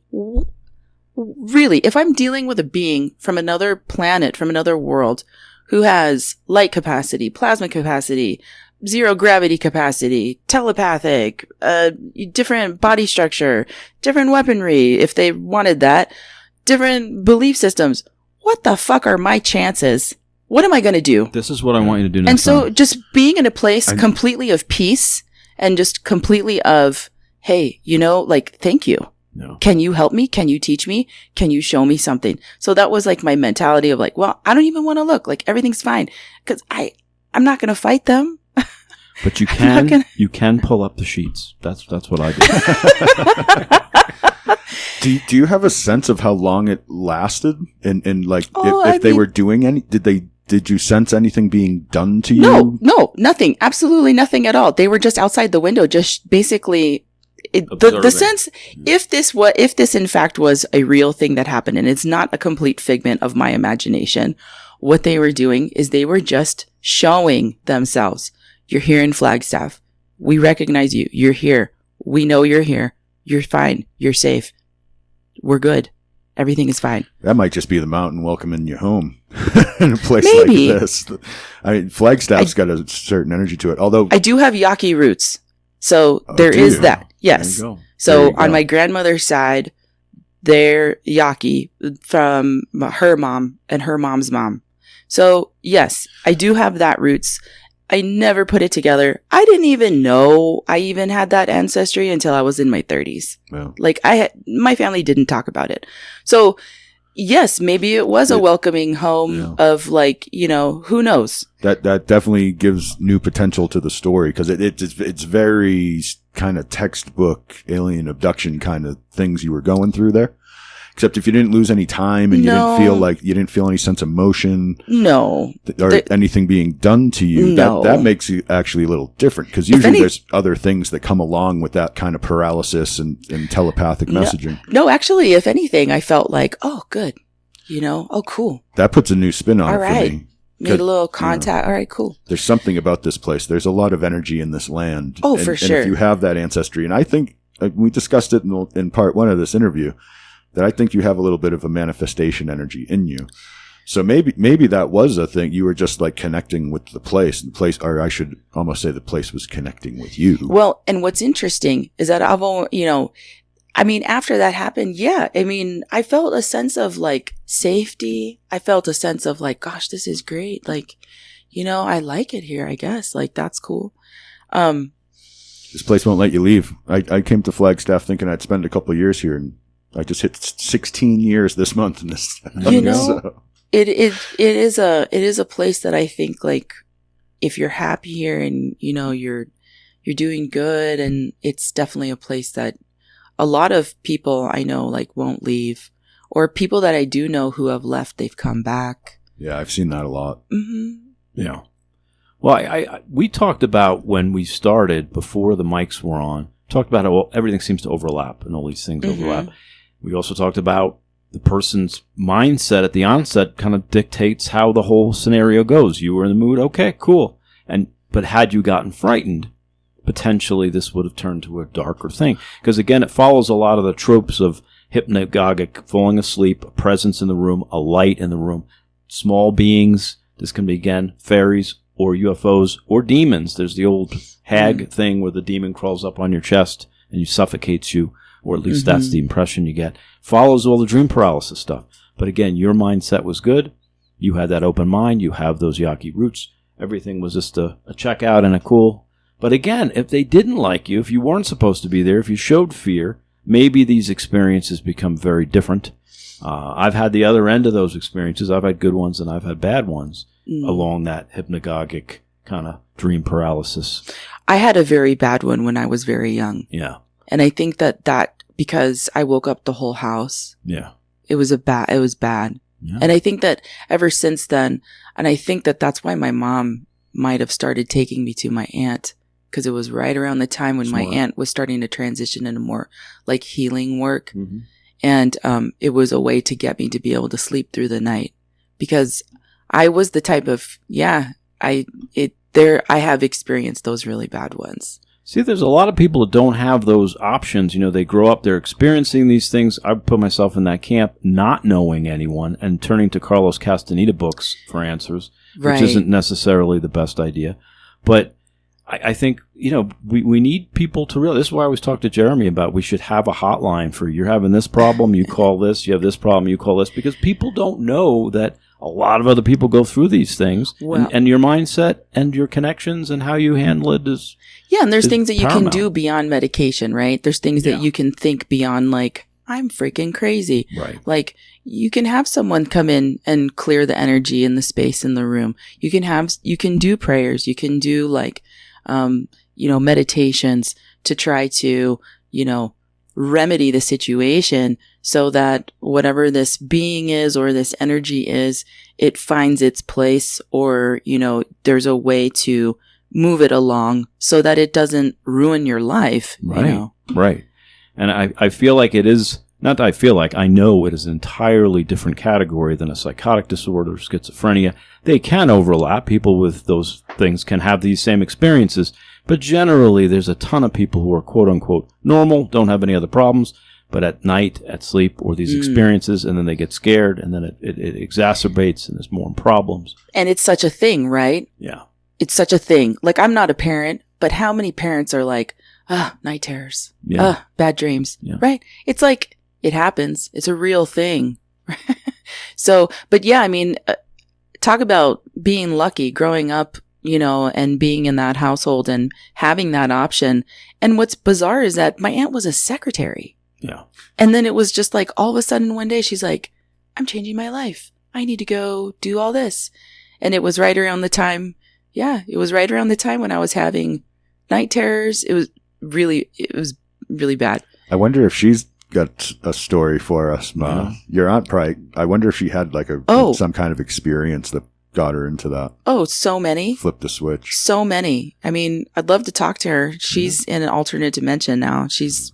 Really, if I'm dealing with a being from another planet, from another world, who has light capacity, plasma capacity, zero gravity capacity, telepathic, different body structure, different weaponry, if they wanted that, different belief systems. What the fuck are my chances? What am I going to do? This is what I want you to do next And so time. just being in a place completely of peace and just completely of, hey, like, thank you. No. Can you help me? Can you teach me? Can you show me something? So that was like my mentality of like, well, I don't even want to look. Like, everything's fine. Because I'm not going to fight them. But you can pull up the sheets. That's what I do. Do you have a sense of how long it lasted? And like, if they were doing did you sense anything being done to you? No, nothing. Absolutely nothing at all. They were just outside the window, just basically the sense, if this in fact was a real thing that happened and it's not a complete figment of my imagination, what they were doing is they were just showing themselves. You're here in Flagstaff. We recognize you. You're here. We know you're here. You're fine. You're safe. We're good. Everything is fine. That might just be the mountain welcoming you home in a place Maybe. like this. I mean, Flagstaff's got a certain energy to it. Although I do have Yaqui roots. So there is that. Yes. There you go. So on my grandmother's side, they're Yaqui from her mom and her mom's mom. So yes, I do have that roots. I never put it together. I didn't even know I even had that ancestry until I was in my 30s. Well. Like my family didn't talk about it. So yes, maybe it was a welcoming home of like, who knows? That definitely gives new potential to the story because it's very kind of textbook alien abduction kind of things you were going through there. Except if you didn't lose any time and you didn't feel any sense of motion. No. Or anything being done to you. No. That makes you actually a little different because usually there's other things that come along with that kind of paralysis and telepathic messaging. No, actually, if anything, I felt like, oh, good. Oh, cool. That puts a new spin on All it right. for me. Made a little contact. All right, cool. There's something about this place. There's a lot of energy in this land. Oh, for sure. And if you have that ancestry, and I think we discussed it in part one of this interview, that I think you have a little bit of a manifestation energy in you. So maybe that was a thing. You were just like connecting with the place, or I should almost say the place was connecting with you. Well, and what's interesting is that after that happened, I felt a sense of like safety. I felt a sense of like, gosh, this is great. Like, I like it here, I guess. Like, that's cool. This place won't let you leave. I came to Flagstaff thinking I'd spend a couple of years here, and I just hit 16 years this month in this. It is a place that I think like if you're happy here and you're doing good, and it's definitely a place that a lot of people I know like won't leave, or people that I do know who have left, they've come back. Yeah, I've seen that a lot. Mm-hmm. Yeah. Well, we talked about when we started before the mics were on talked about how everything seems to overlap and all these things overlap. We also talked about the person's mindset at the onset kind of dictates how the whole scenario goes. You were in the mood, okay, cool. But had you gotten frightened, potentially this would have turned to a darker thing. Because again, it follows a lot of the tropes of hypnagogic, falling asleep, a presence in the room, a light in the room, small beings. This can be, again, fairies or UFOs or demons. There's the old hag thing where the demon crawls up on your chest and you suffocates you, or at least that's the impression you get. Follows all the dream paralysis stuff. But again, your mindset was good. You had that open mind. You have those Yaqui roots. Everything was just a checkout and a cool. But again, if they didn't like you, if you weren't supposed to be there, if you showed fear, maybe these experiences become very different. I've had the other end of those experiences. I've had good ones and I've had bad ones along that hypnagogic kind of dream paralysis. I had a very bad one when I was very young. Yeah. And I think that because I woke up the whole house. Yeah. It was bad. Yeah. And I think that ever since then, and I think that that's why my mom might have started taking me to my aunt, because it was right around the time when my aunt was starting to transition into more like healing work. And it was a way to get me to be able to sleep through the night, because I was the type of, I have experienced those really bad ones. See, there's a lot of people that don't have those options. You know, they grow up, they're experiencing these things. I put myself in that camp, not knowing anyone and turning to Carlos Castaneda books for answers, which isn't necessarily the best idea. But I think, you know, we need people to realize. This is why I always talk to Jeremy about we should have a hotline for you're having this problem, you call this, you have this problem, you call this, because people don't know that a lot of other people go through these things, and your mindset and your connections and how you handle it is and there's things that you can do beyond medication, right? There's things that you can think beyond, like, I'm freaking crazy. Right. Like, you can have someone come in and clear the energy in the space in the room. You can do prayers. You can do, like, meditations to try to, remedy the situation so that whatever this being is or this energy is, it finds its place, or, there's a way to move it along so that it doesn't ruin your life. Right. Right. And I feel like it is, not that I feel like, I know it is an entirely different category than a psychotic disorder, schizophrenia. They can overlap. People with those things can have these same experiences. But generally, there's a ton of people who are quote-unquote normal, don't have any other problems, but at night, at sleep, or these experiences, and then they get scared, and then it exacerbates, and there's more problems. And it's such a thing, right? Yeah. It's such a thing. Like, I'm not a parent, but how many parents are like, night terrors, bad dreams, right? It's like, it happens. It's a real thing. So, but yeah, I mean, talk about being lucky growing up, and being in that household and having that option. And what's bizarre is that my aunt was a secretary. Yeah. And then it was just like, all of a sudden one day she's like, I'm changing my life. I need to go do all this. And it was right around the time. Yeah. It was right around the time when I was having night terrors. It was really bad. I wonder if she's got a story for us, Ma. Yeah. Your aunt probably, I wonder if she had like some kind of experience that got her into that. Oh, so many. Flip the switch. So many. I mean, I'd love to talk to her. She's in an alternate dimension now. She's,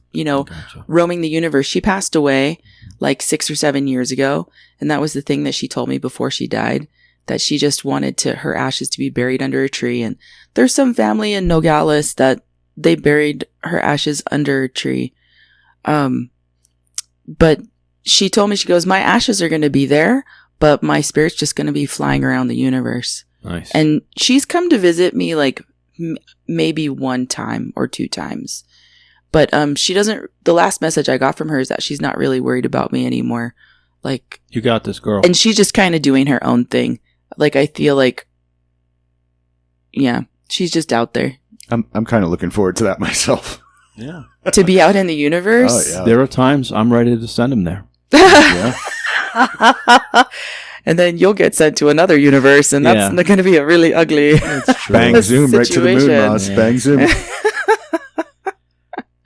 roaming the universe. She passed away like 6 or 7 years ago. And that was the thing that she told me before she died, that she just wanted her ashes to be buried under a tree. And there's some family in Nogales that they buried her ashes under a tree. But she told me, she goes, my ashes are going to be there, but my spirit's just going to be flying around the universe. Nice. And she's come to visit me like maybe 1 time or 2 times. But she doesn't, the last message I got from her is that she's not really worried about me anymore. Like, you got this, girl. And she's just kind of doing her own thing. Like, I feel like, she's just out there. I'm kind of looking forward to that myself. Yeah. To be out in the universe? Oh, yeah. There are times I'm ready to send him there. Yeah. And then you'll get sent to another universe, and that's going to be a really ugly bang zoom right to the moon, Moz. Yeah. Bang zoom.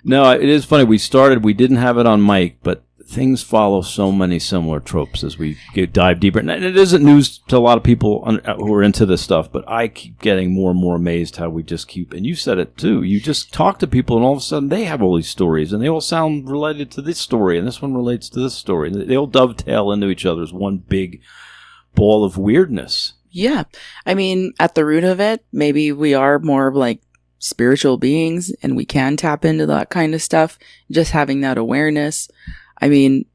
No, it is funny. We didn't have it on mic, but things follow so many similar tropes as we dive deeper. And it isn't news to a lot of people who are into this stuff, but I keep getting more and more amazed how we just keep, and you said it too, you just talk to people and all of a sudden they have all these stories and they all sound related to this story and this one relates to this story. And they all dovetail into each other as one big ball of weirdness. Yeah. I mean, at the root of it, maybe we are more like spiritual beings and we can tap into that kind of stuff. Just having that awareness. I mean,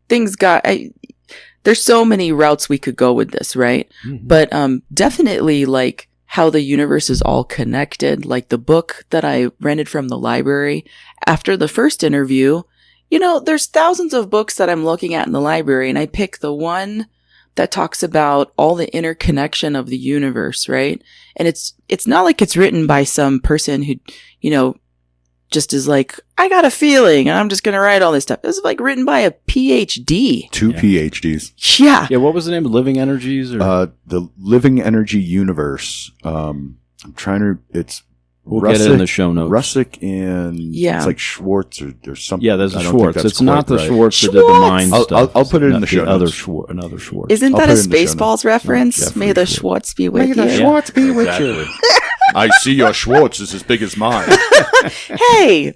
there's so many routes we could go with this, right? Mm-hmm. But definitely like how the universe is all connected. Like the book that I rented from the library after the first interview, there's thousands of books that I'm looking at in the library and I pick the one that talks about all the interconnection of the universe, right? And it's not like it's written by some person who, just is like, I got a feeling and I'm just going to write all this stuff. It's like written by a PhD. 2 PhDs. Yeah. Yeah. What was the name? Living Energies? Or? The Living Energy Universe. It's we'll get it in the show notes. Russick and it's like Schwartz or something. Yeah, there's a Schwartz. It's not the Schwartz that did the mind stuff. I'll put it in the show notes. Another Schwartz. Isn't that a Spaceballs reference? May the Schwartz be with you. May the Schwartz be with you. I see your Schwartz is as big as mine. Hey!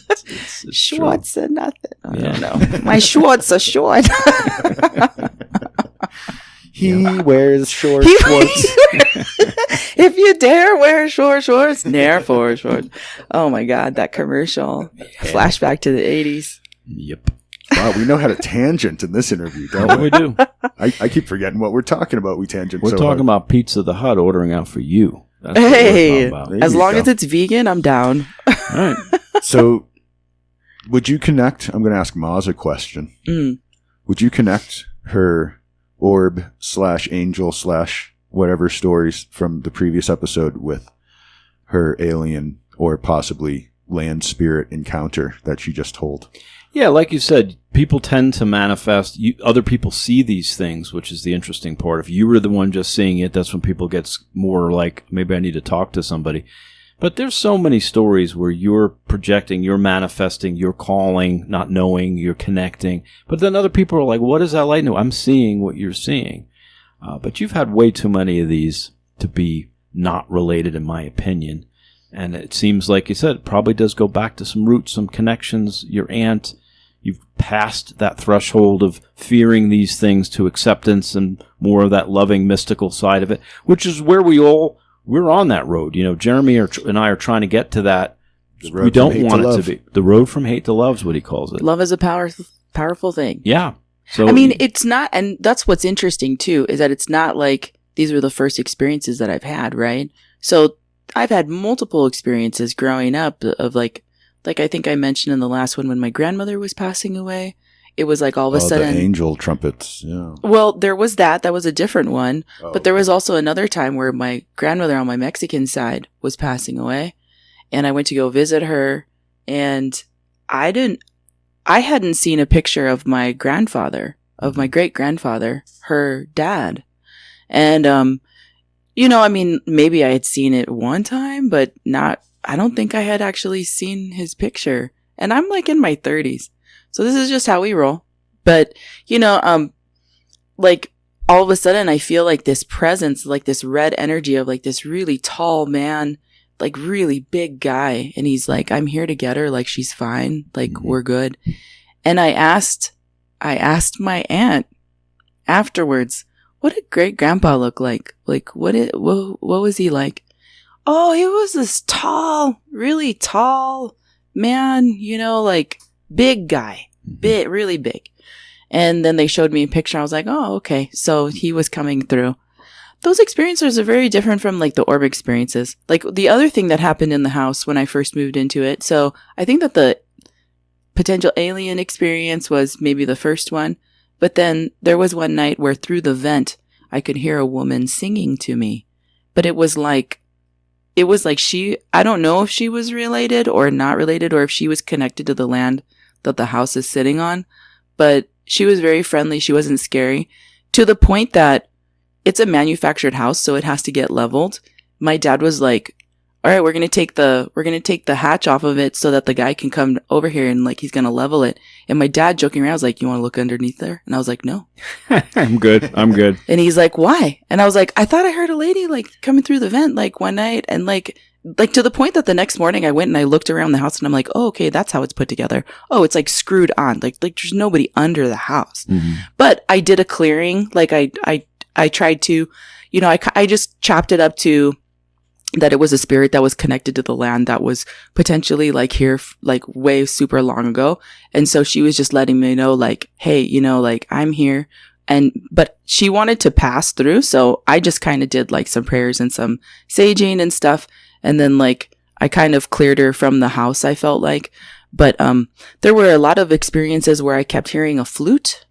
It's Schwartz or nothing. I don't know. My Schwartz are short. He wears short shorts. If you dare wear short shorts, ne'er for short. Oh my God, that commercial. Flashback to the 80s. Yep. Wow, we know how to tangent in this interview, don't we? We do. I keep forgetting what we're talking about. We tangent. We're talking about Pizza the Hut ordering out for you. That's as long as it's vegan, I'm down. All right. So, would you connect? I'm going to ask Moz a question. Would you connect her orb / angel / whatever stories from the previous episode with her alien or possibly land spirit encounter that she just told? Yeah, like you said, people tend to manifest. Other people see these things, which is the interesting part. If you were the one just seeing it, that's when people get more like, maybe I need to talk to somebody. But there's so many stories where you're projecting, you're manifesting, you're calling, not knowing, you're connecting. But then other people are like, what is that light? No, I'm seeing what you're seeing. But you've had way too many of these to be not related, in my opinion. And it seems like you said, it probably does go back to some roots, some connections. Your aunt, you've passed that threshold of fearing these things to acceptance and more of that loving, mystical side of it, which is where we're on that road. Jeremy and I are trying to get to that. We don't want it to be. The road from hate to love is what he calls it. Love is a powerful thing. Yeah. So I mean, it's not, and that's what's interesting too, is that it's not like these were the first experiences that I've had, right? So I've had multiple experiences growing up of like I think I mentioned in the last one when my grandmother was passing away. It was like all of a sudden. The angel trumpets, yeah. Well, there was that. That was a different one. But there was also another time where my grandmother on my Mexican side was passing away. And I went to go visit her. And I hadn't seen a picture of my grandfather, of my great-grandfather, her dad. And, I mean, maybe I had seen it one time, but I don't think I had actually seen his picture. And I'm like in my 30s. So this is just how we roll. But, like all of a sudden I feel like this presence, like this red energy of like this really tall man, like really big guy. And he's like, I'm here to get her. Like she's fine. Like we're good. And I asked my aunt afterwards, what did great grandpa look like? Like what was he like? Oh, he was this tall, really tall man, like big guy, big, really big. And then they showed me a picture. I was like, oh, okay. So he was coming through. Those experiences are very different from like the orb experiences. Like the other thing that happened in the house when I first moved into it. So I think that the potential alien experience was maybe the first one. But then there was one night where through the vent, I could hear a woman singing to me. But it was like I don't know if she was related or not related or if she was connected to the land that the house is sitting on, but she was very friendly. She wasn't scary to the point that it's a manufactured house, so it has to get leveled. My dad was like, all right, we're going to take the hatch off of it so that the guy can come over here and like, he's going to level it. And my dad joking around was like, you want to look underneath there? And I was like, no. I'm good. And he's like, why? And I was like, I thought I heard a lady like coming through the vent like one night, and like to the point that the next morning I went and I looked around the house and I'm like, oh, okay, that's how it's put together. Oh, it's like screwed on. Like there's nobody under the house. Mm-hmm. But I did a clearing. Like I tried to, you know, I just chopped it up to that it was a spirit that was connected to the land that was potentially like here, like way super long ago. And so she was just letting me know like, hey, you know, like I'm here. But she wanted to pass through. So I just kind of did like some prayers and some saging and stuff. And then like I kind of cleared her from the house, I felt like. But there were a lot of experiences where I kept hearing a flute.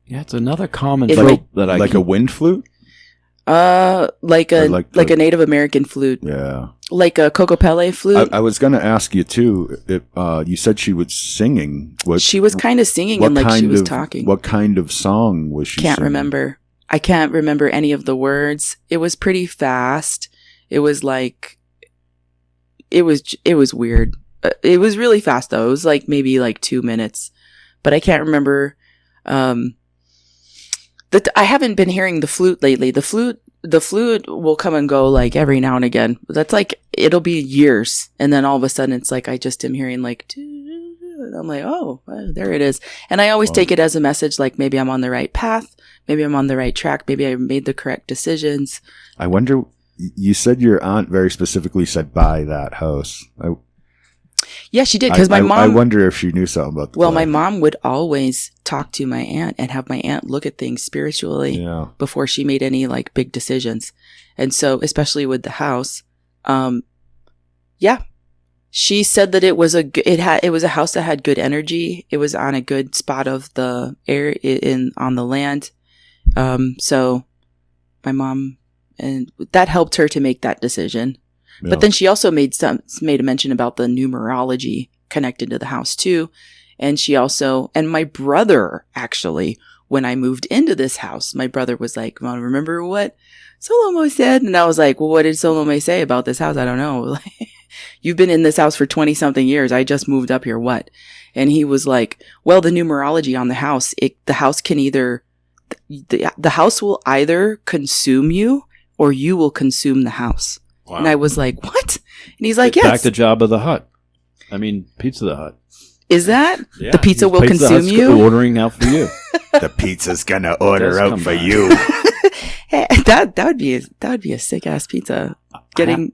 Yeah, it's another common flute that I like a wind flute? Like a Native American flute. Yeah. Like a Kokopele flute. I was going to ask you too, if you said she was singing. She was kind of singing and like she was talking. What kind of song was she Can't singing? remember. I can't remember any of the words. It was pretty fast. It was like, it was weird. It was really fast though. It was like maybe like 2 minutes, but I can't remember. I haven't been hearing the flute lately. The flute will come and go like every now and again. That's like, it'll be years. And then all of a sudden it's like, I just am hearing like, and I'm like, oh, there it is. And I always take it as a message. Like maybe I'm on the right path. Maybe I'm on the right track. Maybe I made the correct decisions. I wonder, you said your aunt very specifically said buy that house. Yeah, she did. Because my mom. I wonder if she knew something about the Well, play. my mom would always talk to my aunt and have my aunt look at things spiritually before she made any like big decisions. And so, especially with the house, she said that it was a house that had good energy. It was on a good spot of the air on the land. So my mom, and that helped her to make that decision. Yeah. But then she also made a mention about the numerology connected to the house too. And and my brother actually, when I moved into this house, my brother was like, well, remember what Solomon said? And I was like, well, what did Solomon say about this house? I don't know. You've been in this house for 20 something years. I just moved up here. What? And he was like, well, the numerology on the house, the house can either, the house will either consume you or you will consume the house. Wow. And I was like, what? And he's like, yes. Back to Jabba the Hutt. I mean, Pizza the Hut. Is that? Yeah, the pizza will consume you? Ordering now for you. The pizza's going to order out for you. Hey, that would be a sick ass pizza. I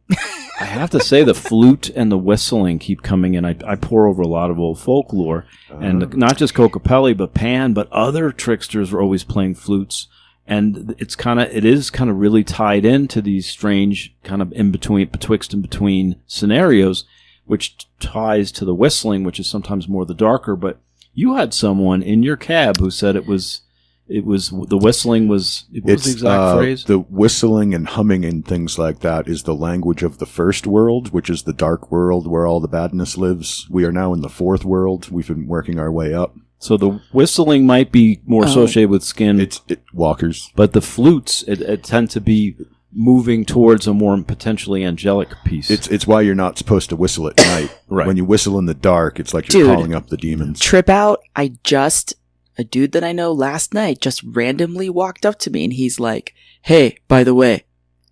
have to say the flute and the whistling keep coming in. I pour over a lot of old folklore, and not just Kokopelli, but Pan, but other tricksters were always playing flutes. And it is kind of really tied into these strange kind of betwixt and between scenarios, which ties to the whistling, which is sometimes more the darker. But you had someone in your cab who said it was the whistling was, what was the exact phrase? The whistling and humming and things like that is the language of the first world, which is the dark world where all the badness lives. We are now in the fourth world. We've been working our way up. So the whistling might be more associated with skin. Walkers. But the flutes, it tend to be moving towards a more potentially angelic piece. It's why you're not supposed to whistle at night. Right. When you whistle in the dark, it's like you're calling up the demons. Trip out. A dude that I know last night just randomly walked up to me and he's like, hey, by the way,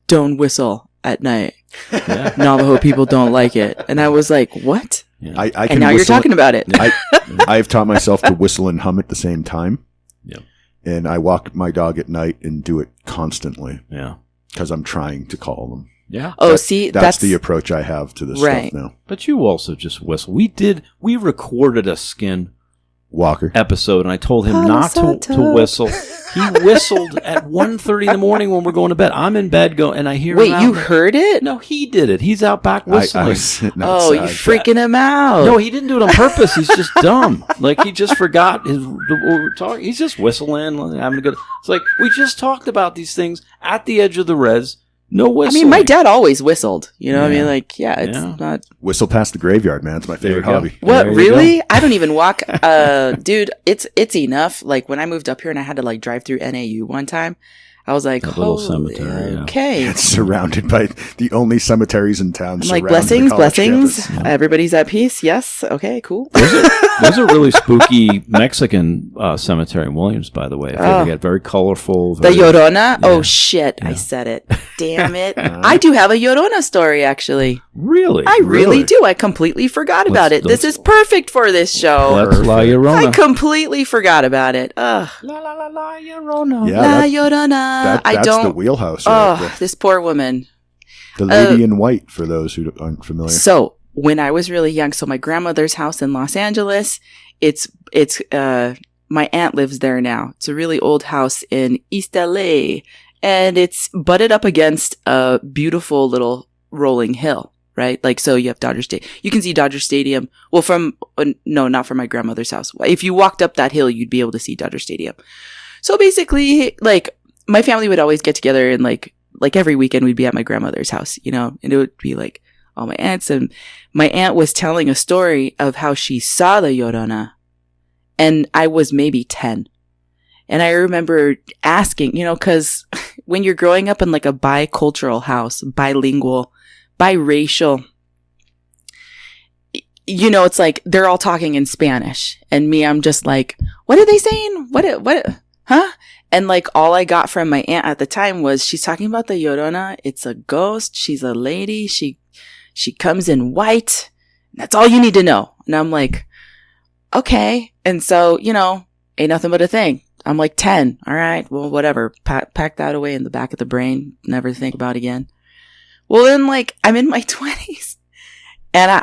don't whistle at night. Yeah. Navajo people don't like it. And I was like, what? Yeah. I can and now you're talking about it. I've taught myself to whistle and hum at the same time. Yeah. And I walk my dog at night and do it constantly. Yeah. Because I'm trying to call them. Yeah. Oh, that's the approach I have to this stuff now. But you also just whistle. We recorded a skin Walker episode, and I told him not to whistle. He whistled at 1:30 in the morning when we're going to bed. I'm in bed and I hear him. Wait, you heard it? No, he did it. He's out back whistling. I was sitting outside. Oh, you're freaking him out. No, he didn't do it on purpose. He's just dumb. Like, he just forgot what we were talking. He's just whistling, having a good. It's like, we just talked about these things at the edge of the res. No whistling. I mean, my dad always whistled. You know what I mean? Like, it's not... Whistle past the graveyard, man. It's my favorite hobby. What, really? I don't even walk. Dude, it's enough. Like, when I moved up here and I had to, like, drive through NAU one time, I was like, That little holy, cemetery, yeah. okay. It's surrounded by the only cemeteries in town. I'm like, surround the college blessings. campus. Everybody's at peace. Yes. Okay, cool. There's a really spooky Mexican cemetery in Williams, by the way. If you ever get very colorful. The Very, Llorona? Yeah. Oh, shit. I said it. Damn it. I do have a Llorona story, actually. really? I really Really? do. I completely forgot about it. This is perfect for this show. That's La I Llorona. completely forgot about it. Ugh. La la la la Llorona. Yeah, La that- Llorona. I that's don't. the wheelhouse. Right Oh, there. this poor woman. The lady in white, for those who aren't familiar. So when I was really young, so my grandmother's house in Los Angeles, it's my aunt lives there now. It's a really old house in East LA, and it's butted up against a beautiful little rolling hill, right? Like, so you have Dodger Stadium. You can see Dodger Stadium. Well, no, not from my grandmother's house. If you walked up that hill, you'd be able to see Dodger Stadium. So basically, like, my family would always get together and like every weekend we'd be at my grandmother's house, you know, and it would be like all my aunts, and my aunt was telling a story of how she saw the Llorona, and I was maybe 10. And I remember asking, you know, cause when you're growing up in like a bicultural house, bilingual, biracial, you know, it's like they're all talking in Spanish, and me, I'm just like, what are they saying? What, huh? And like all I got from my aunt at the time was, she's talking about the Llorona. It's a ghost. She's a lady. She comes in white. That's all you need to know. And I'm like, okay. And so, you know, ain't nothing but a thing. I'm like 10. All right. Well, whatever. Pack that away in the back of the brain. Never think about it again. Well, then like I'm in my 20s, and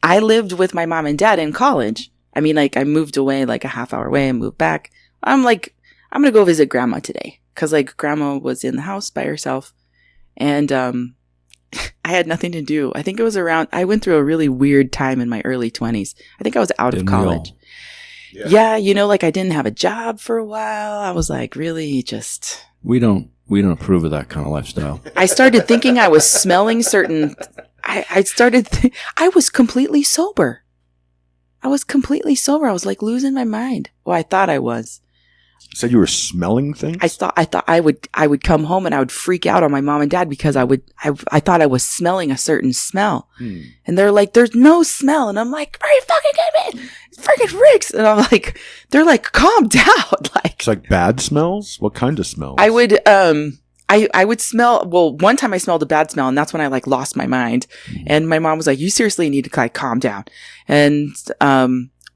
I lived with my mom and dad in college. I mean, like I moved away like a half hour away and moved back. I'm like, I'm going to go visit grandma today. Cause like grandma was in the house by herself, and, I had nothing to do. I think it was I went through a really weird time in my early 20s. I think I was out of college. Yeah. You know, like I didn't have a job for a while. I was like, really just. We don't approve of that kind of lifestyle. I started thinking I was smelling certain. I was completely sober. I was like losing my mind. Well, I thought I was. You said you were smelling things? I thought I would come home and I would freak out on my mom and dad because I thought I was smelling a certain smell. And they're like, there's no smell. And I'm like, are you fucking kidding me? It's freaking Rick's. And I'm like, they're like, calm down. Like, It's like bad smells? What kind of smells? I would smell, well, one time I smelled a bad smell, and that's when I like lost my mind. And my mom was like, you seriously need to like calm down. And,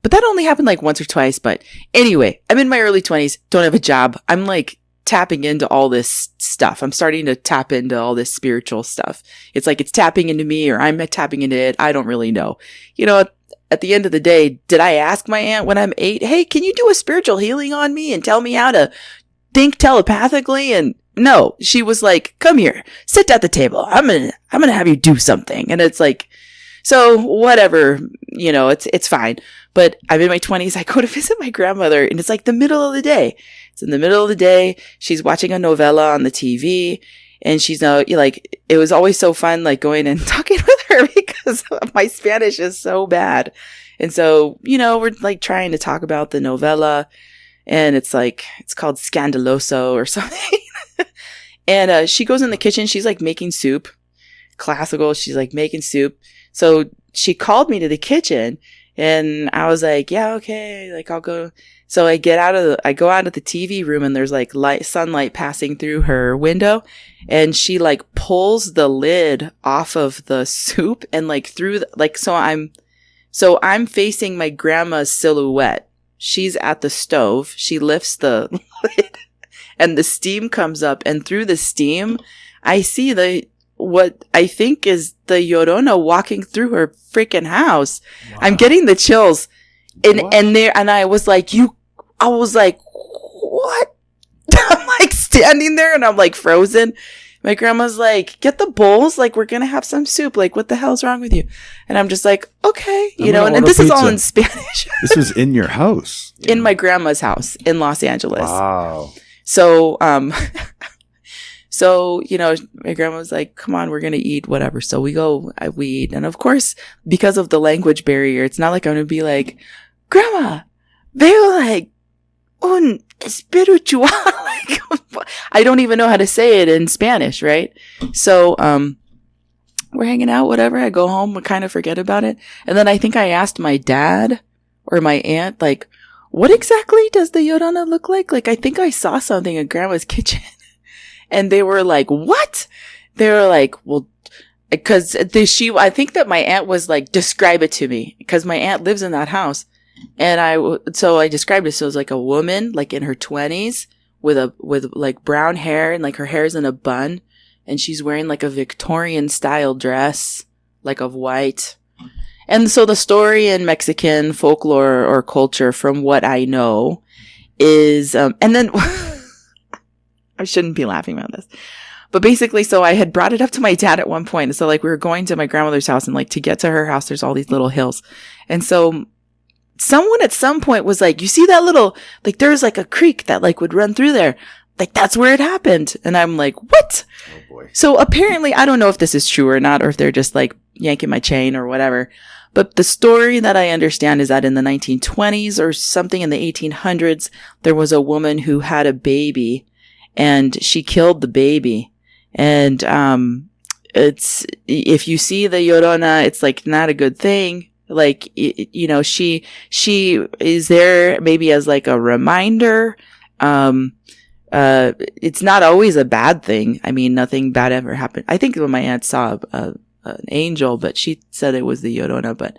but that only happened like once or twice. But anyway, I'm in my early 20s, don't have a job. I'm like tapping into all this stuff. I'm starting to tap into all this spiritual stuff. It's like it's tapping into me, or I'm tapping into it. I don't really know. You know, at the end of the day, did I ask my aunt when I'm 8, hey, can you do a spiritual healing on me and tell me how to think telepathically? And no, she was like, come here, sit at the table. I'm going to have you do something. And it's like, so whatever, you know, it's fine. But I'm in my 20s. I go to visit my grandmother, and it's like the middle of the day. It's in the middle of the day. She's watching a novella on the TV, and she's like, it was always so fun, like going and talking with her because my Spanish is so bad. And so, you know, we're like trying to talk about the novella, and it's like, it's called Scandaloso or something. And she goes in the kitchen. She's like making soup. Classical. She's like making soup. So she called me to the kitchen, and I was like, yeah, okay. Like I'll go. So I go out of the TV room, and there's like sunlight passing through her window, and she like pulls the lid off of the soup and like through so I'm facing my grandma's silhouette. She's at the stove. She lifts the lid, and the steam comes up, and through the steam, I see what I think is the Llorona walking through her freaking house. Wow. I'm getting the chills. And I was like, what? I'm like standing there, and I'm like frozen. My grandma's like, get the bowls. Like, we're going to have some soup. Like, what the hell's wrong with you? And I'm just like, okay. You know, and this is all in Spanish. This was in your house? In my grandma's house in Los Angeles. Wow. So, so, you know, my grandma was like, come on, we're going to eat, whatever. So we eat. And of course, because of the language barrier, it's not like I'm going to be like, Grandma, veo like un espiritual. Like, I don't even know how to say it in Spanish, right? So, we're hanging out, whatever. I go home and kind of forget about it. And then I think I asked my dad or my aunt, like, what exactly does the Llorona look like? Like, I think I saw something in Grandma's kitchen. And they were like, what? They were like, well, because I think that my aunt was like, describe it to me. Because my aunt lives in that house. And so I described it. So it was like a woman, like in her 20s with like brown hair and like her hair's in a bun. And she's wearing like a Victorian style dress, like of white. And so the story in Mexican folklore or culture, from what I know, is, and then I shouldn't be laughing about this, but basically, so I had brought it up to my dad at one point. So like we were going to my grandmother's house, and like to get to her house, there's all these little hills. And so someone at some point was like, you see that little, like there's like a creek that like would run through there. Like, that's where it happened. And I'm like, what? Oh boy. So apparently, I don't know if this is true or not, or if they're just like yanking my chain or whatever. But the story that I understand is that in the 1920s or something in the 1800s, there was a woman who had a baby and she killed the baby. And, it's, if you see the Llorona, it's like not a good thing. Like, you know, she is there maybe as like a reminder. It's not always a bad thing. I mean, nothing bad ever happened. I think when my aunt saw an angel, but she said it was the Llorona. But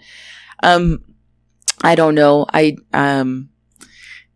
I don't know.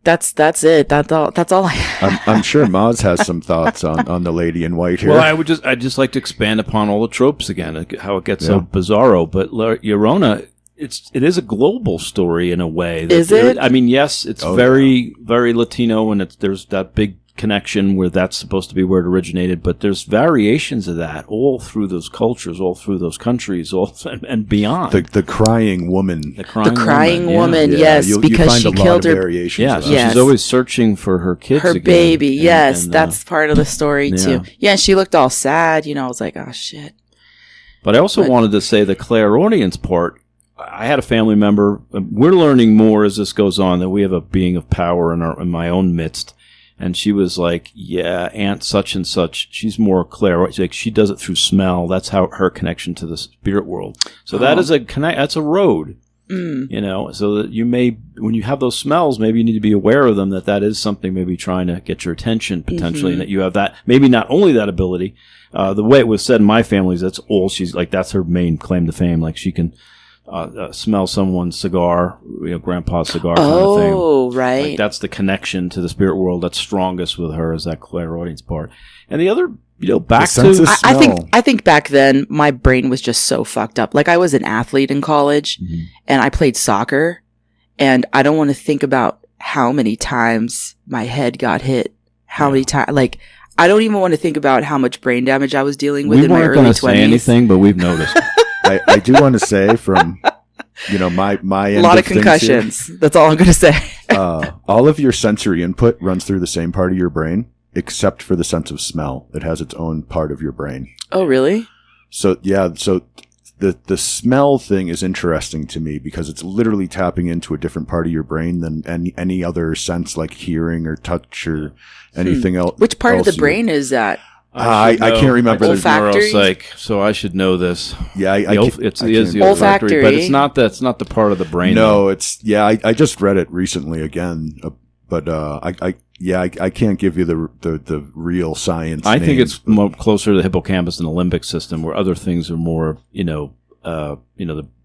That's it. That's all I have. I'm sure Moz has some thoughts on the lady in white here. Well, I'd just like to expand upon all the tropes again, how it gets so bizarro. But Llorona, it is a global story in a way. Is it? I mean, yes, it's very Latino, and there's that big connection where that's supposed to be where it originated, but there's variations of that all through those cultures, all through those countries, and beyond. The crying woman. The crying woman, yeah. yes, You because find she a lot killed of her. variations Yeah, of so that. Yes. she's always searching for her kids Her again. baby, yes, And, that's part of the story too. Yeah, she looked all sad. You know, I was like, oh shit. But I also wanted to say the clairaudience part. I had a family member. We're learning more as this goes on that we have a being of power in my own midst. And she was like, yeah, Aunt such and such, she's more clairaudient. Like, she does it through smell. That's how her connection to the spirit world. So that is that's a road, you know, so that you may, when you have those smells, maybe you need to be aware of them, that is something maybe trying to get your attention potentially, and that you have that, maybe not only that ability. The way it was said in my family is that's all she's like, that's her main claim to fame. Like, she can smell someone's cigar, you know, grandpa's cigar kind of thing. Oh, right. Like, that's the connection to the spirit world that's strongest with her, is that clairaudience part. And the other, you know, back to I think back then my brain was just so fucked up. Like, I was an athlete in college and I played soccer, and I don't want to think about how many times my head got hit. How many times, like, I don't even want to think about how much brain damage I was dealing with in my early 20s. We weren't going to say anything, but we've noticed. I do want to say from, you know, my end a lot of things concussions. Here, that's all I'm going to say. all of your sensory input runs through the same part of your brain, except for the sense of smell. It has its own part of your brain. Oh, really? So yeah, so the smell thing is interesting to me because it's literally tapping into a different part of your brain than any other sense, like hearing or touch or anything else. Which part of the brain is that? I can't remember. There's neuropsych, so I should know this. Yeah, it's the olfactory, but it's not that's not the part of the brain. No, it's I just read it recently again, but I can't give you the real science. I think it's more closer to the hippocampus and the limbic system, where other things are more, the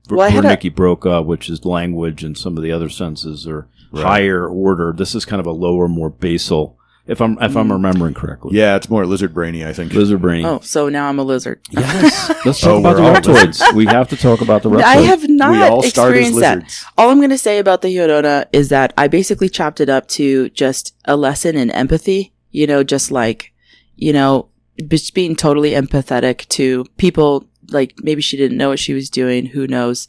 Wernicke Broca, which is language, and some of the other senses are higher order. This is kind of a lower, more basal. If I'm remembering correctly. Yeah, it's more lizard brainy, I think. Lizard brainy. Oh, so now I'm a lizard. Yes. Let's talk about the reptoids. We have to talk about the reptoids. I have not experienced that. All I'm going to say about the Llorona is that I basically chopped it up to just a lesson in empathy. You know, just like, just being totally empathetic to people. Like, maybe she didn't know what she was doing. Who knows?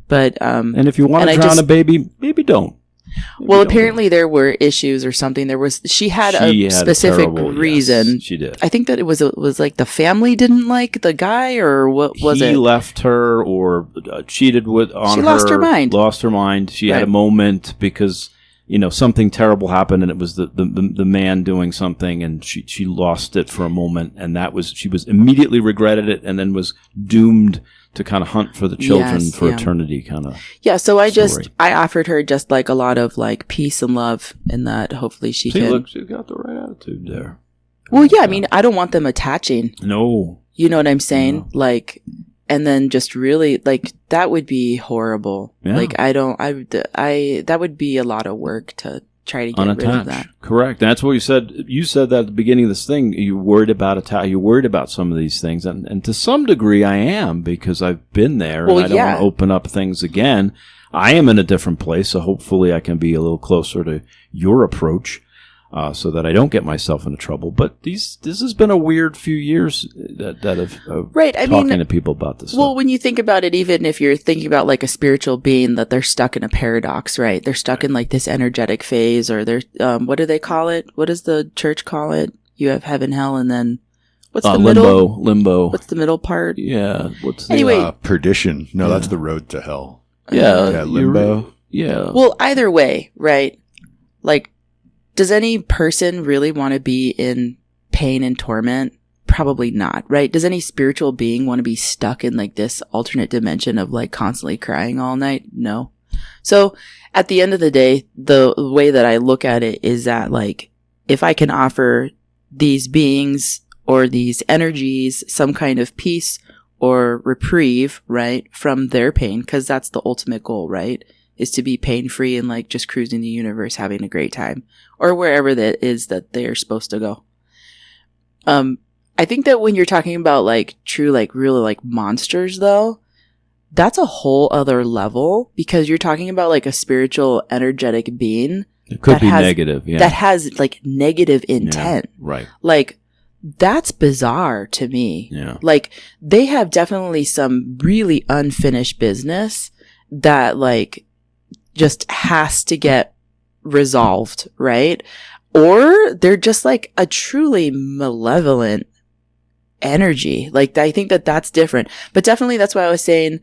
But and if you want to drown a baby, maybe don't. Well, apparently there were issues or something. She had a specific reason. Yes, she did. I think that it was like the family didn't like the guy, or what was it? He left her or cheated on her. She lost her mind. Lost her mind. She had a moment because something terrible happened, and it was the man doing something, and she lost it for a moment, and she was immediately regretted it, and then was doomed to kind of hunt for the children for eternity, kind of. Yeah. So I offered her just like a lot of like peace and love, and that hopefully she can. Look, she got the right attitude there. Well, yeah. I mean, I don't want them attaching. No. You know what I'm saying? No. Like, and then just really like that would be horrible. Yeah. Like that would be a lot of work to try to get rid of that. Correct. That's what you said. You said that at the beginning of this thing. You're worried about you're worried about some of these things, and to some degree, I am, because I've been there, and I don't want to open up things again. I am in a different place, so hopefully, I can be a little closer to your approach, so that I don't get myself into trouble. But this has been a weird few years that have talking to people about this. Well, stuff. when you think about it, even if you're thinking about like a spiritual being, that they're stuck in a paradox, right? They're stuck in like this energetic phase, or they're what do they call it? What does the church call it? You have heaven, hell, and then what's the middle? Limbo. What's the middle part? Yeah. Perdition. No, that's the road to hell. Yeah. Limbo. Yeah. Well, either way, right? Like, does any person really want to be in pain and torment? Probably not, right? Does any spiritual being want to be stuck in like this alternate dimension of like constantly crying all night? No. So at the end of the day, the way that I look at it is that like, if I can offer these beings or these energies some kind of peace or reprieve, right, from their pain, because that's the ultimate goal, right? Is to be pain-free and like just cruising the universe, having a great time, or wherever that is that they're supposed to go. I think that when you're talking about like true, like really like monsters though, that's a whole other level, because you're talking about like a spiritual energetic being. It could be negative, yeah. That has like negative intent. Yeah, right. Like, that's bizarre to me. Yeah. Like, they have definitely some really unfinished business that like just has to get resolved, right? Or they're just like a truly malevolent energy. Like, I think that that's different. But definitely that's why I was saying,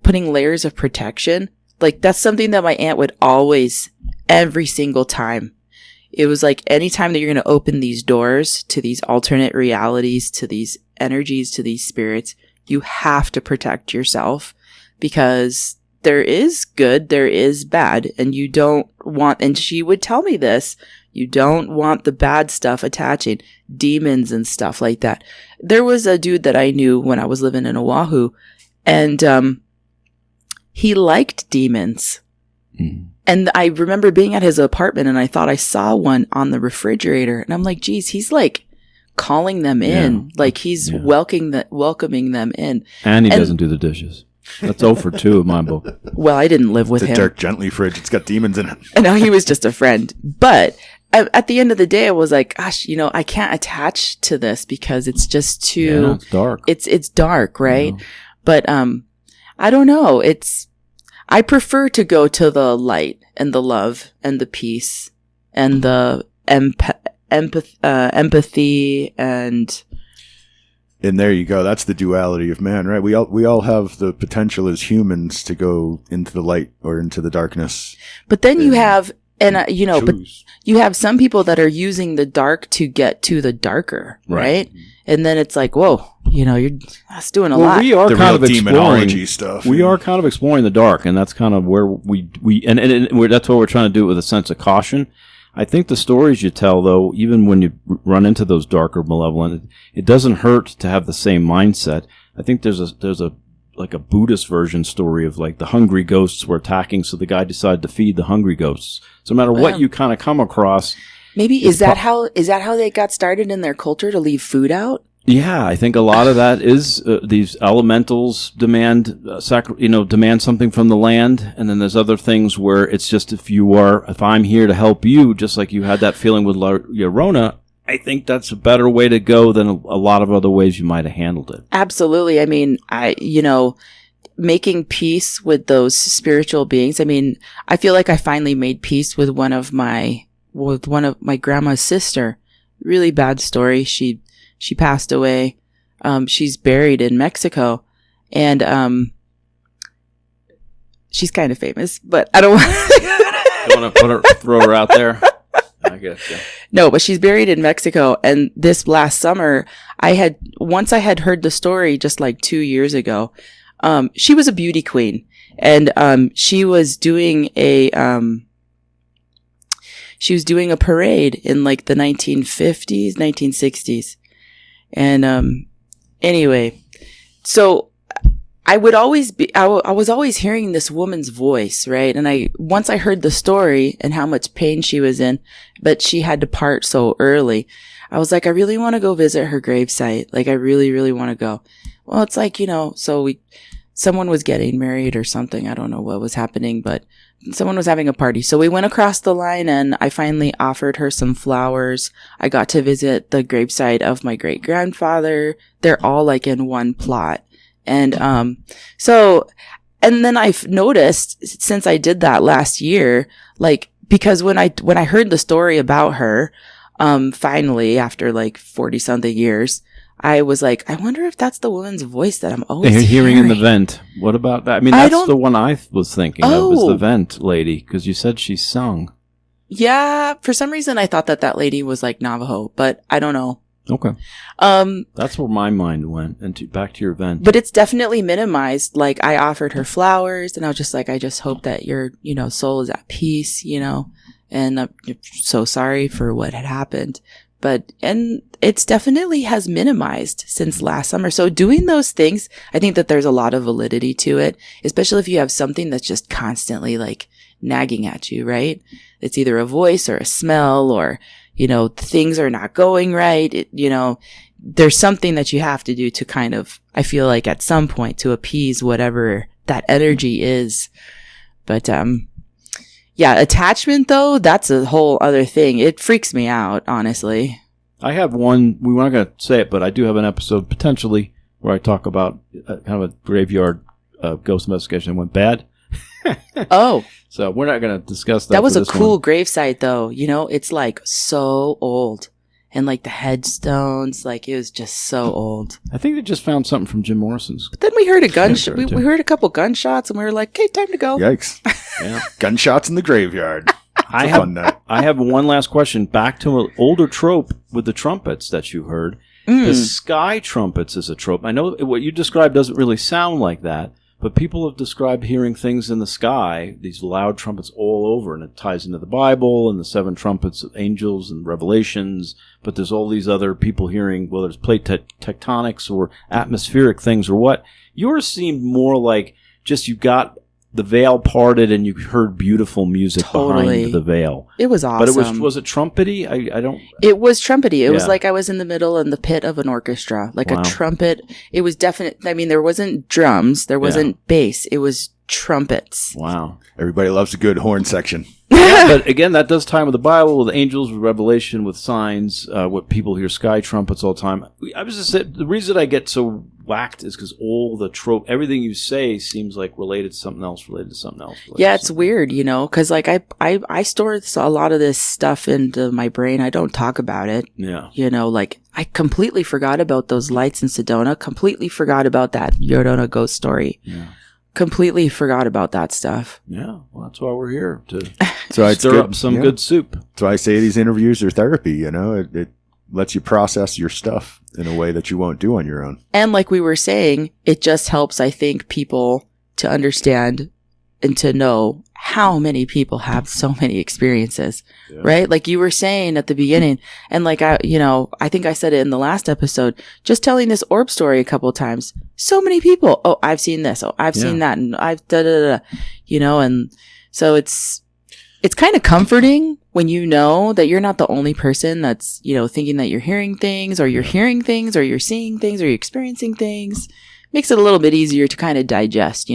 putting layers of protection. Like, that's something that my aunt would always, every single time. It was like, anytime that you're going to open these doors to these alternate realities, to these energies, to these spirits, you have to protect yourself, because there is good, there is bad, and you don't want, and she would tell me this, you don't want the bad stuff attaching, demons and stuff like that. There was a dude that I knew when I was living in Oahu, and he liked demons. Mm. And I remember being at his apartment, and I thought I saw one on the refrigerator, and I'm like, geez, he's like calling them in, like he's welcoming them in. And he doesn't do the dishes. That's 0 for 2 in my book. Well, I didn't live with him. It's a Dirk Gently fridge. It's got demons in it. No, he was just a friend. But at the end of the day, I was like, gosh, I can't attach to this because it's just too... it's dark. It's dark, right? Yeah. But I don't know. I prefer to go to the light and the love and the peace and the empathy and... And there you go. That's the duality of man, right? We all have the potential as humans to go into the light or into the darkness. But then you have, but you have some people that are using the dark to get to the darker, right? And then it's like, whoa, that's doing a lot. We are the kind real of demonology stuff. We are kind of exploring the dark, and that's kind of where that's what we're trying to do with a sense of caution. I think the stories you tell, though, even when you run into those darker malevolent, it doesn't hurt to have the same mindset. I think there's a like a Buddhist version story of like the hungry ghosts were attacking, so the guy decided to feed the hungry ghosts. So no matter what you kind of come across, maybe is that how they got started in their culture, to leave food out? Yeah, I think a lot of that is these elementals demand demand something from the land, and then there's other things where it's just if I'm here to help you, just like you had that feeling with Llorona. I think that's a better way to go than a lot of other ways you might have handled it. Absolutely. I mean, making peace with those spiritual beings. I mean, I feel like I finally made peace with one of my grandma's sister. Really bad story. She passed away. She's buried in Mexico, and she's kind of famous, but I don't want You want to throw her out there? I guess. Yeah. No, but she's buried in Mexico. And this last summer, once I had heard the story just like 2 years ago. She was a beauty queen, and she was doing a parade in like the 1950s, 1960s. And anyway, so I was always hearing this woman's voice, right? And once I heard the story and how much pain she was in, but she had to part so early, I was like, I really want to go visit her gravesite. Like, I really, really want to go. Well, it's like, someone was getting married or something. I don't know what was happening, but someone was having a party. So we went across the line and I finally offered her some flowers. I got to visit the gravesite of my great grandfather. They're all like in one plot. And, and then I've noticed since I did that last year, like, because when I heard the story about her, finally after like 40 something years, I was like, I wonder if that's the woman's voice that I'm always hearing in the vent. What about that? I mean, that's the one I was thinking of, was the vent lady, because you said she sung. Yeah, for some reason I thought that lady was like Navajo, but I don't know. Okay. That's where my mind went, and back to your vent. But it's definitely minimized. Like, I offered her flowers, and I was just like, I just hope that your, soul is at peace, and I'm so sorry for what had happened. And it's definitely has minimized since last summer. So doing those things, I think that there's a lot of validity to it, especially if you have something that's just constantly like nagging at you, right? It's either a voice or a smell or, things are not going right. There's something that you have to do to kind of, I feel like at some point to appease whatever that energy is. But, yeah, attachment though, that's a whole other thing. It freaks me out, honestly. I have one, we're not going to say it, but I do have an episode potentially where I talk about kind of a graveyard ghost investigation that went bad. Oh. So we're not going to discuss that. That was a cool gravesite though. It's like so old. And like the headstones, like it was just so old. I think they just found something from Jim Morrison's. But then we heard a gunshot. We heard a couple gunshots, and we were like, "Okay, time to go." Yikes! Yeah. Gunshots in the graveyard. I have one last question. Back to an older trope with the trumpets that you heard. The sky trumpets is a trope. I know what you described doesn't really sound like that, but people have described hearing things in the sky, these loud trumpets all over, and it ties into the Bible and the 7 trumpets of angels and Revelations. But there's all these other people hearing, whether it's plate tectonics or atmospheric things or what. Yours seemed more like just you got the veil parted and you heard beautiful music behind the veil. It was awesome. But was it trumpety? I don't... It was trumpety. It was like I was in the middle in the pit of an orchestra. Like a trumpet. It was definite. I mean, there wasn't drums. There wasn't bass. It was trumpets. Wow. Everybody loves a good horn section. Yeah, but again, that does time with the Bible, with angels, with Revelation, with signs. What people hear sky trumpets all the time. I was just saying, the reason I get so whacked is because all the trope, everything you say seems like related to something else, Yeah, it's weird, because like I store a lot of this stuff into my brain. I don't talk about it. Yeah. Like I completely forgot about those lights in Sedona. Completely forgot about that Yodona ghost story. Yeah. Completely forgot about that stuff. Yeah, well, that's why we're here, to stir up some good soup. That's why I say these interviews are therapy, It lets you process your stuff in a way that you won't do on your own. And like we were saying, it just helps, I think, people to understand and to know how many people have so many experiences, right? Like you were saying at the beginning, and like I think I said it in the last episode, just telling this orb story a couple of times. So many people, oh, I've seen this, oh, I've seen that, and I've and so it's kind of comforting when you know that you're not the only person that's, thinking that you're hearing things, or you're hearing things, or you're seeing things, or you're experiencing things. Makes it a little bit easier to kind of digest,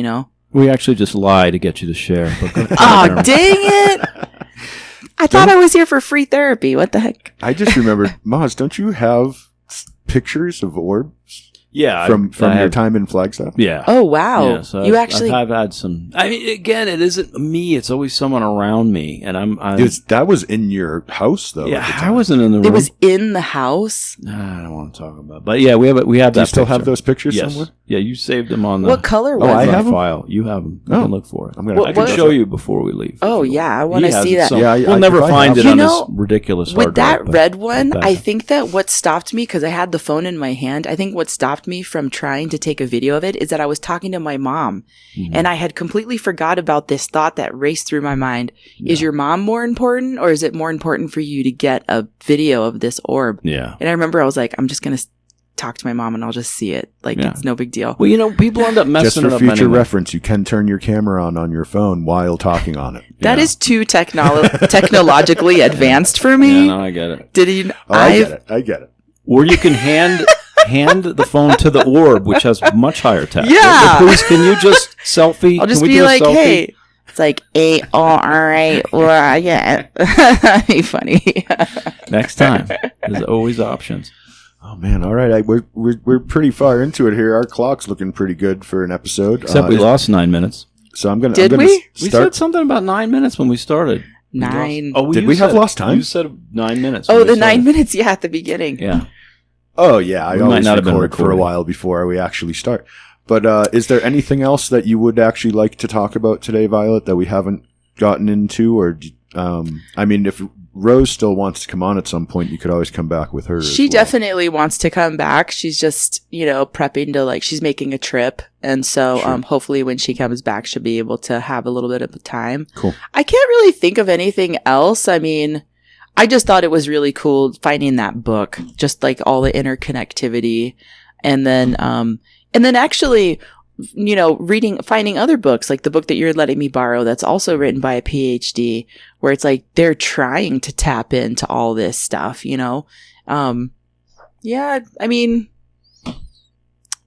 We actually just lie to get you to share. Oh, dang it! I thought I was here for free therapy. What the heck? I just remembered, Moz, don't you have pictures of orbs? Yeah, from your time in Flagstaff? Yeah. Oh, wow. Yeah, so You actually... I've had some. I mean, again, it isn't me. It's always someone around me, and I'm That was in your house, though. yeah, I wasn't in the room. It was in the house? I don't want to talk about it. But yeah, we have that. Do you still have picture. those pictures Yes. somewhere? Yeah, you saved them on the... What color was I it? have them? file. You have them. You Oh. can look for it. I'm gonna. I can show you before we leave. Oh, yeah. I want to see that. We'll never find it You on know, this ridiculous hard With that drive, but red one, back I up. think that what stopped me, because I had the phone in my hand, I think what stopped me from trying to take a video of it is that I was talking to my mom, and I had completely forgot about this thought that raced through my mind. Is your mom more important, or is it more important for you to get a video of this orb? Yeah. And I remember I was like, I'm just going to talk to my mom and I'll just see it. Like, Yeah. it's no big deal. Well, you know, people end up messing Just for it up future anyway. reference, you can turn your camera on your phone while talking on it. That Yeah. is too technologically advanced for me. Yeah, no, I get it. Did he? I get it. Or you can hand the phone to the orb, which has much higher tech. Yeah. Please, can you just selfie? I'll just Can we be do a like, selfie? hey. It's like, A-O-R-A. Well, yeah. That'd be funny. Next time. There's always options. Oh man! All right, we're pretty far into it here. Our clock's looking pretty good for an episode. Except we lost 9 minutes. So I'm gonna. Did I'm gonna we? We start. said something about 9 minutes when we started. 9. Oh, Did you we have said- lost time? You said 9 minutes. Oh, when we the 9 started. minutes, yeah, at the beginning. Yeah. Oh yeah, I We might always not have been record for a recording. while before we actually start. But is there anything else that you would actually like to talk about today, Violet, that we haven't gotten into? Or I mean, if Rose still wants to come on at some point, you could always come back with her. She as well. definitely wants to come back. She's just, prepping to, like, she's making a trip. And so Sure. hopefully when she comes back, she'll be able to have a little bit of time. Cool. I can't really think of anything else. I mean, I just thought it was really cool finding that book, just like all the interconnectivity. And then actually, finding other books, like the book that you're letting me borrow, that's also written by a PhD, where it's like they're trying to tap into all this stuff, Yeah, I mean,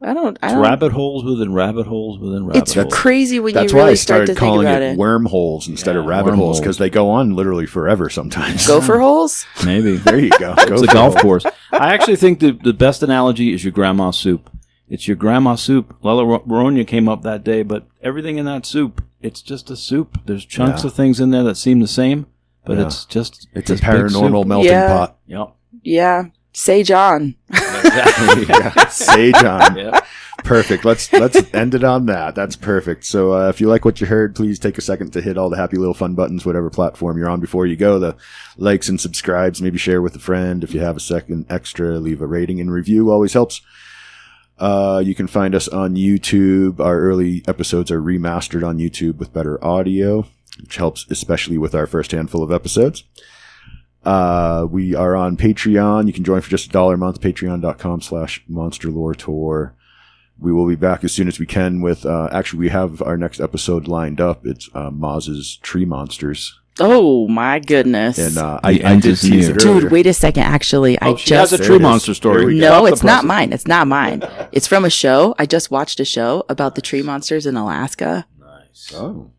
I don't. Rabbit holes within rabbit holes within rabbit It's holes. crazy when you That's why I really start to started think calling about it it. wormholes instead of rabbit holes, wormholes. because they go on literally forever sometimes. Gopher holes? Maybe. There you go. It's a golf course. I actually think the best analogy is your grandma's soup. It's your grandma's soup. Lala Baronia came up that day, but everything in that soup, it's just a soup. There's chunks Yeah. of things in there that seem the same, but Yeah. it's just It's a this big paranormal soup. melting Yeah. pot. Yep. Yeah. Say John. Exactly. Yeah. Say John. Yep. Perfect. Let's end it on that. That's perfect. So if you like what you heard, please take a second to hit all the happy little fun buttons, whatever platform you're on before you go. The likes and subscribes, maybe share with a friend. If you have a second extra, leave a rating and review. Always helps. You can find us on YouTube. Our early episodes are remastered on YouTube with better audio, which helps especially with our first handful of episodes. We are on Patreon. You can join for just $1 a month, patreon.com/monsterlore-tour. We will be back as soon as we can with, actually, we have our next episode lined up. It's MOZ's Tree Monsters. Oh, my goodness. And The I end did is tease near. it earlier. Dude, wait a second. Actually, I She has just... a There tree it is. monster story. There we go. No, Drop the it's not present. mine. It's not mine. It's from a show. I just watched a show about the tree monsters in Alaska. Nice. Oh.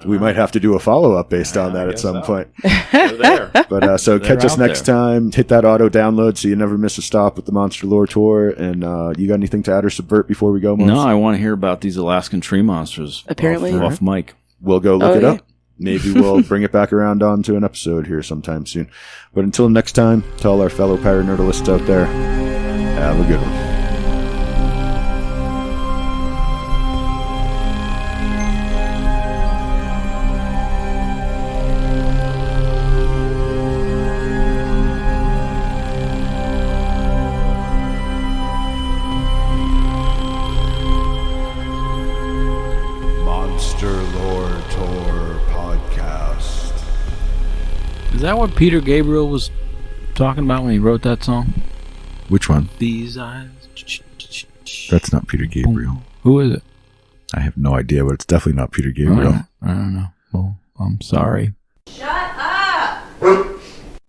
We might have to do a follow-up based on that at guess some so. point. They're there. But so They're catch us out next there. time. Hit that auto download so you never miss a stop with the Monster Lore Tour. And you got anything to add or subvert before we go, Mons? No, I want to hear about these Alaskan tree monsters. Apparently. off mic. We'll go look Oh, it yeah. up. Maybe we'll bring it back around onto an episode here sometime soon. But until next time, to all our fellow paranerdalists out there, have a good one. Monster Lore Tour Podcast. Is that what Peter Gabriel was talking about when he wrote that song? Which one? These eyes. That's not Peter Gabriel. Who is it? I have no idea, but it's definitely not Peter Gabriel. I don't know. Well, I'm sorry. Shut up!